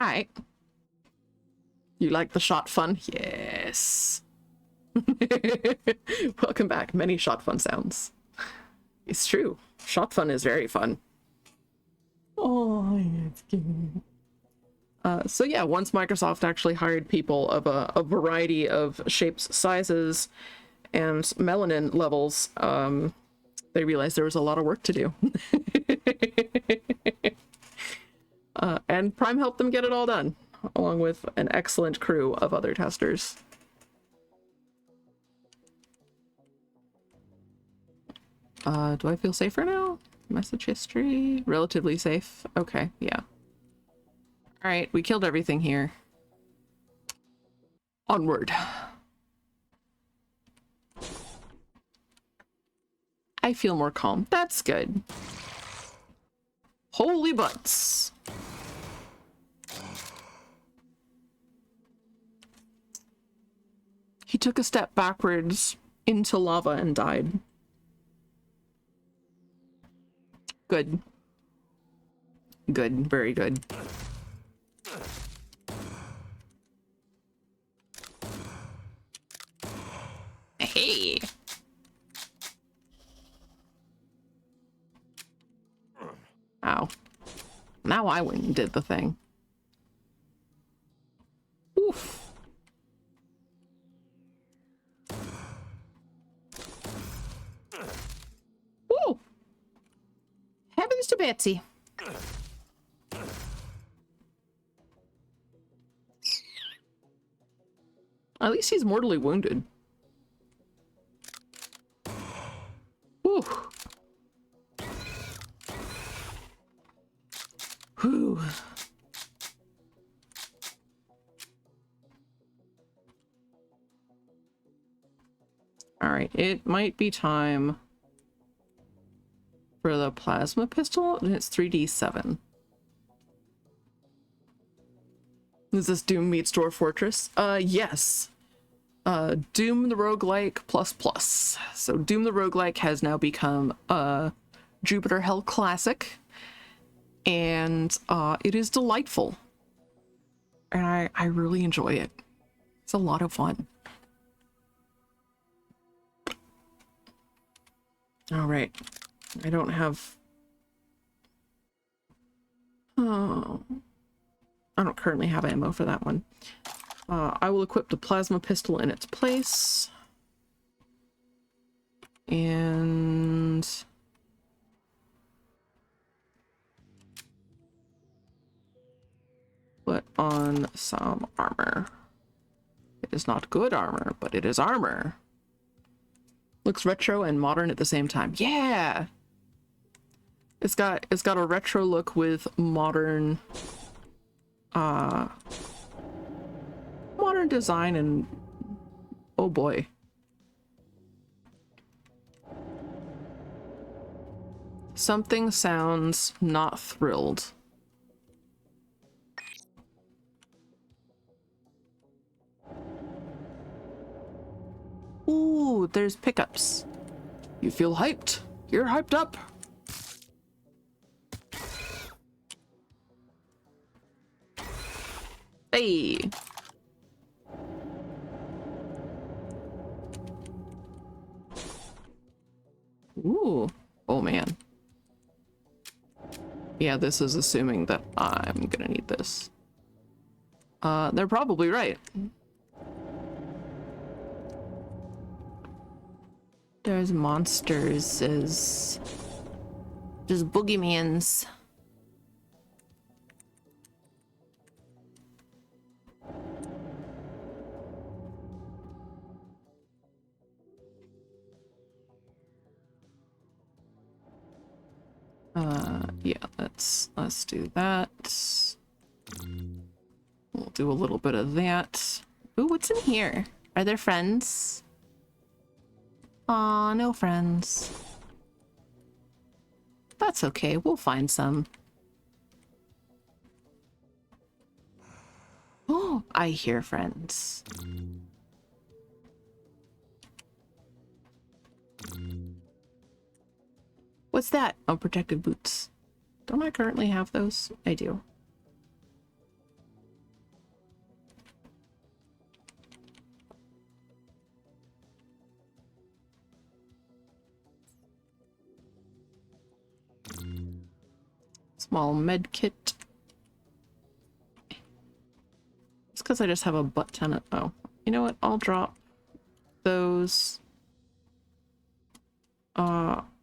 Alright. You like the shot fun? Yes. Welcome back. Many shot fun sounds. It's true. Shot fun is very fun. Oh, it's good. So yeah, once Microsoft actually hired people of a variety of shapes, sizes, and melanin levels, they realized there was a lot of work to do. And Prime helped them get it all done, along with an excellent crew of other testers. Do I feel safer now? Message history? Relatively safe. Okay, yeah. Alright, we killed everything here. Onward. I feel more calm. That's good. Holy butts. He took a step backwards into lava and died. Good. Good. Very good. Hey. Ow. Now I went and did the thing. Oof. Woo! Heavens to Betsy. At least he's mortally wounded. Whew. Whew. All right, it might be time for the plasma pistol, and it's 3D7. Is this Doom meets Dwarf Fortress? Yes. Doom the Roguelike ++. So Doom the Roguelike has now become a Jupiter Hell Classic, and it is delightful. And I really enjoy it. It's a lot of fun. All right. I don't have... Oh, I don't currently have ammo for that one. I will equip the plasma pistol in its place. And... put on some armor. It is not good armor, but it is armor. Looks retro and modern at the same time. Yeah! It's got a retro look with modern modern design, and oh boy. Something sounds not thrilled. Ooh, there's pickups. You feel hyped. You're hyped up. Hey. Ooh. Oh man. Yeah, this is assuming that I'm gonna need this. They're probably right. There's monsters as just boogeymans. Yeah, let's do that. We'll do a little bit of that. Ooh, what's in here? Are there friends? Aw, no friends. That's okay, we'll find some. Oh, I hear friends. What's that? Oh, protective boots. Don't I currently have those? I do. Small med kit. It's because I just have a butt ton of... Oh, you know what? I'll drop those.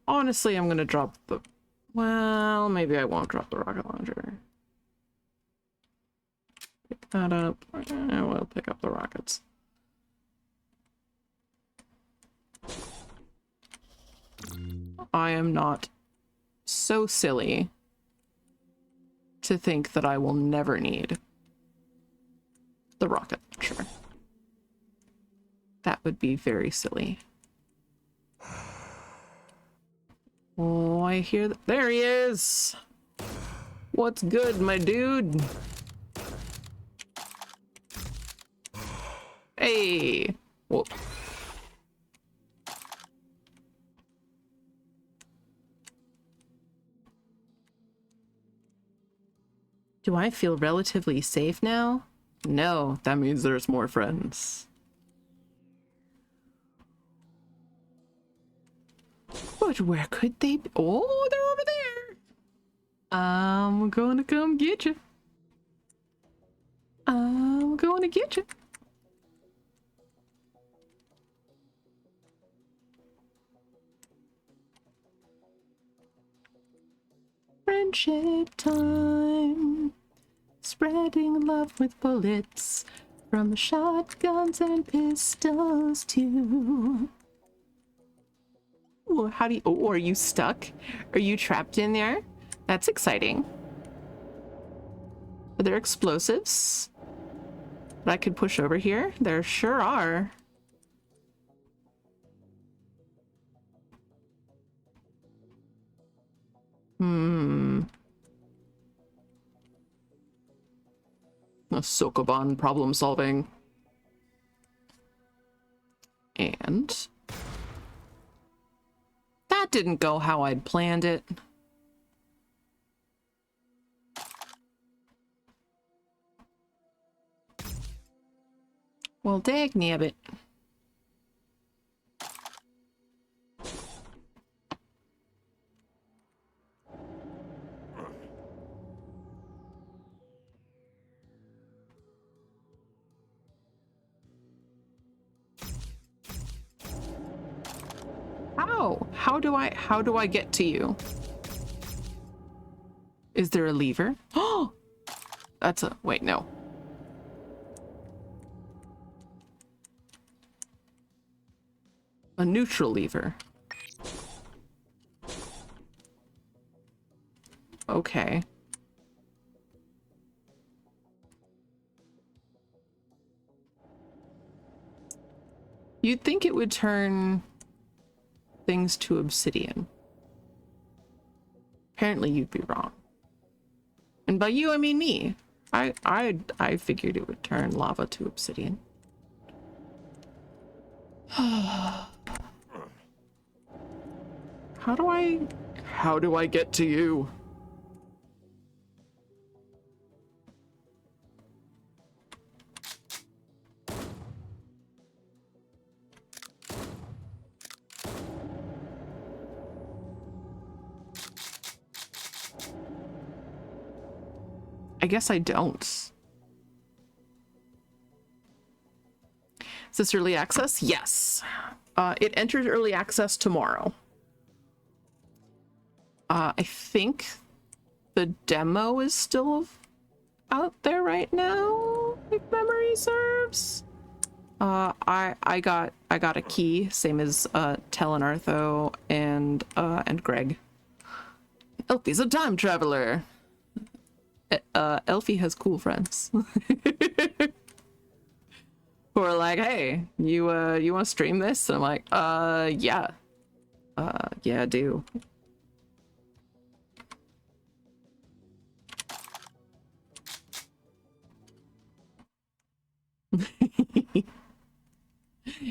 Honestly, I'm gonna drop the... Well, maybe I won't drop the rocket launcher. Pick that up. I will pick up the rockets. I am not so silly to think that I will never need the rocket launcher. That would be very silly. Oh, I hear that. There he is! What's good, my dude? Hey! Whoa. Do I feel relatively safe now? No, that means there's more friends. But where could they be? Oh, they're over there! I'm gonna come get you. I'm gonna get you. Friendship time. Spreading love with bullets. From shotguns and pistols too. Ooh, how do you... Oh, are you stuck? Are you trapped in there? That's exciting. Are there explosives that I could push over here? There sure are. A Sokoban problem solving. And that didn't go how I'd planned it. Well, dag nabbit. how do I get to you? Is there a lever? Oh, that's a, wait, no. A neutral lever. Okay. You'd think it would turn things to obsidian. Apparently you'd be wrong. And by you, I mean me. I figured it would turn lava to obsidian. How do I get to you? I guess I don't. Is this early access? Yes. It enters early access tomorrow. I think the demo is still out there right now, if memory serves. I got a key, same as Tel and Artho and Greg. Elfy's a time traveler. Elfy has cool friends who are like, hey, you want to stream this? And I'm like, yeah. Yeah, I do.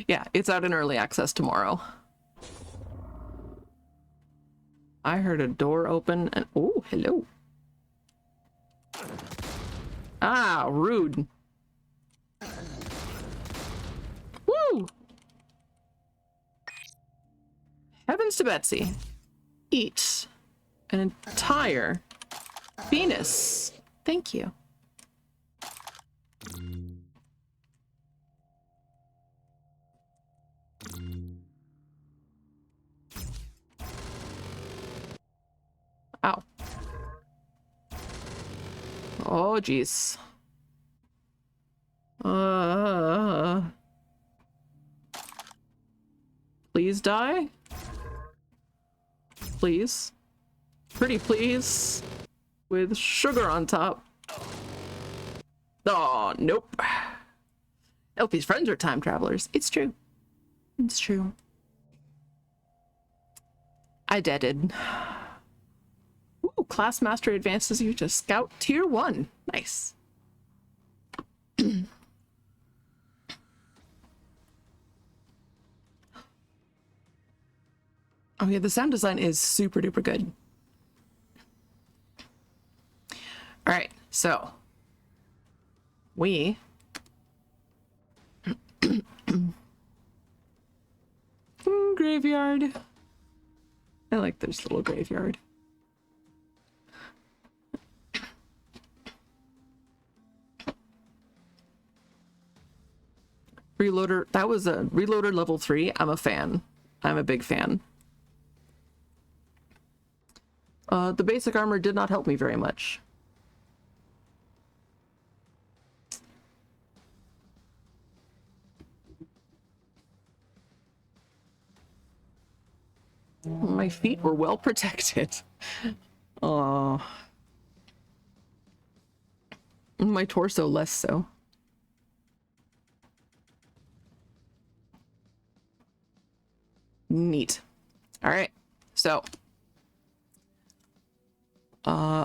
Yeah, it's out in early access tomorrow. I heard a door open and oh, hello. Ah, rude. Woo! Heavens to Betsy. Eat an entire Venus. Thank you. Ow. Oh, jeez. Please die? Please. Pretty please. With sugar on top. Oh, nope. Elfie's friends are time travelers. It's true. It's true. I deaded. Ooh, class mastery advances you to scout tier 1. Nice. Oh yeah, the sound design is super duper good. All right, so we graveyard. I like this little graveyard. Reloader, that was a reloader level 3. I'm a fan. I'm a big fan. The basic armor did not help me very much. My feet were well protected. Oh. My torso less so. Neat. All right. So.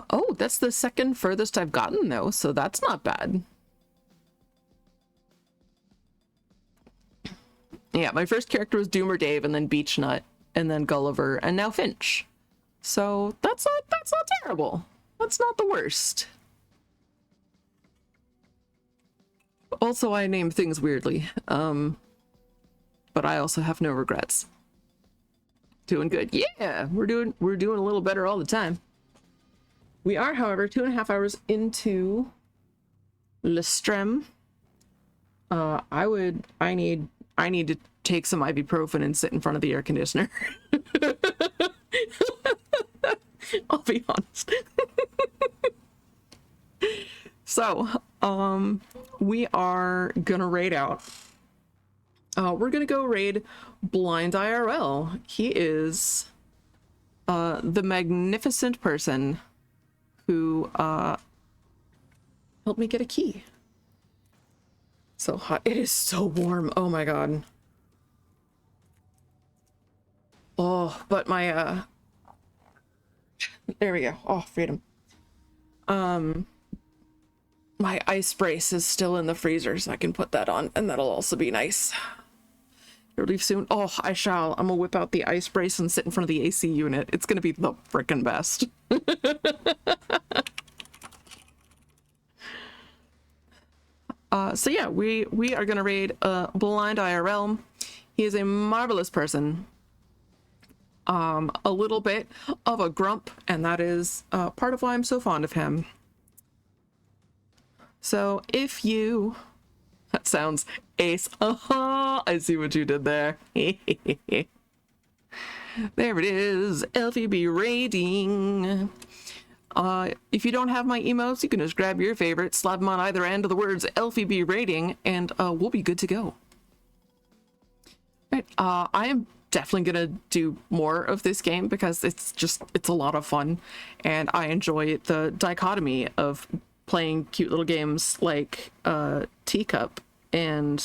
Oh, that's the second furthest I've gotten though, so that's not bad. Yeah, my first character was Doomer Dave, and then Beechnut, and then Gulliver, and now Finch. So that's not terrible. That's not the worst. Also, I name things weirdly. But I also have no regrets. Doing good. Yeah, we're doing a little better all the time. We are, however, 2.5 hours into Lestrem. I need take some ibuprofen and sit in front of the air conditioner. I'll be honest. So, we are gonna raid out. We're gonna go raid Blind IRL. He is the magnificent person who helped me get a key. So hot. It is so warm. Oh my god. Oh, but my there we go. Oh, freedom. My ice brace is still in the freezer, so I can put that on, and that'll also be nice. You'll leave soon. Oh, I shall. I'm gonna whip out the ice brace and sit in front of the AC unit. It's gonna be the frickin' best. So yeah, we are gonna raid Blind IRL. He is a marvelous person. A little bit of a grump, and that is part of why I'm so fond of him. So if you... That sounds ace. I see what you did there. There it is. Elfy be raiding. If you don't have my emotes, you can just grab your favorite, slap them on either end of the words Elfy be raiding, and we'll be good to go. Right, I am definitely gonna do more of this game because it's a lot of fun, and I enjoy the dichotomy of playing cute little games like Teacup, and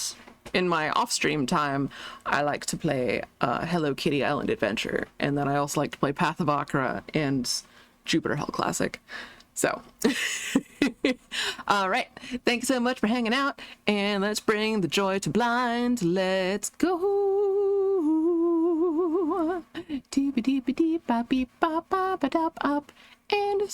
in my off-stream time I like to play Hello Kitty Island Adventure, and then I also like to play Path of Akra and Jupiter Hell Classic. So all right, thanks so much for hanging out, and let's bring the joy to Blind. Let's go. Doop-a-doop-a-deep-bop-beep-bop-bop-a-dop-up. And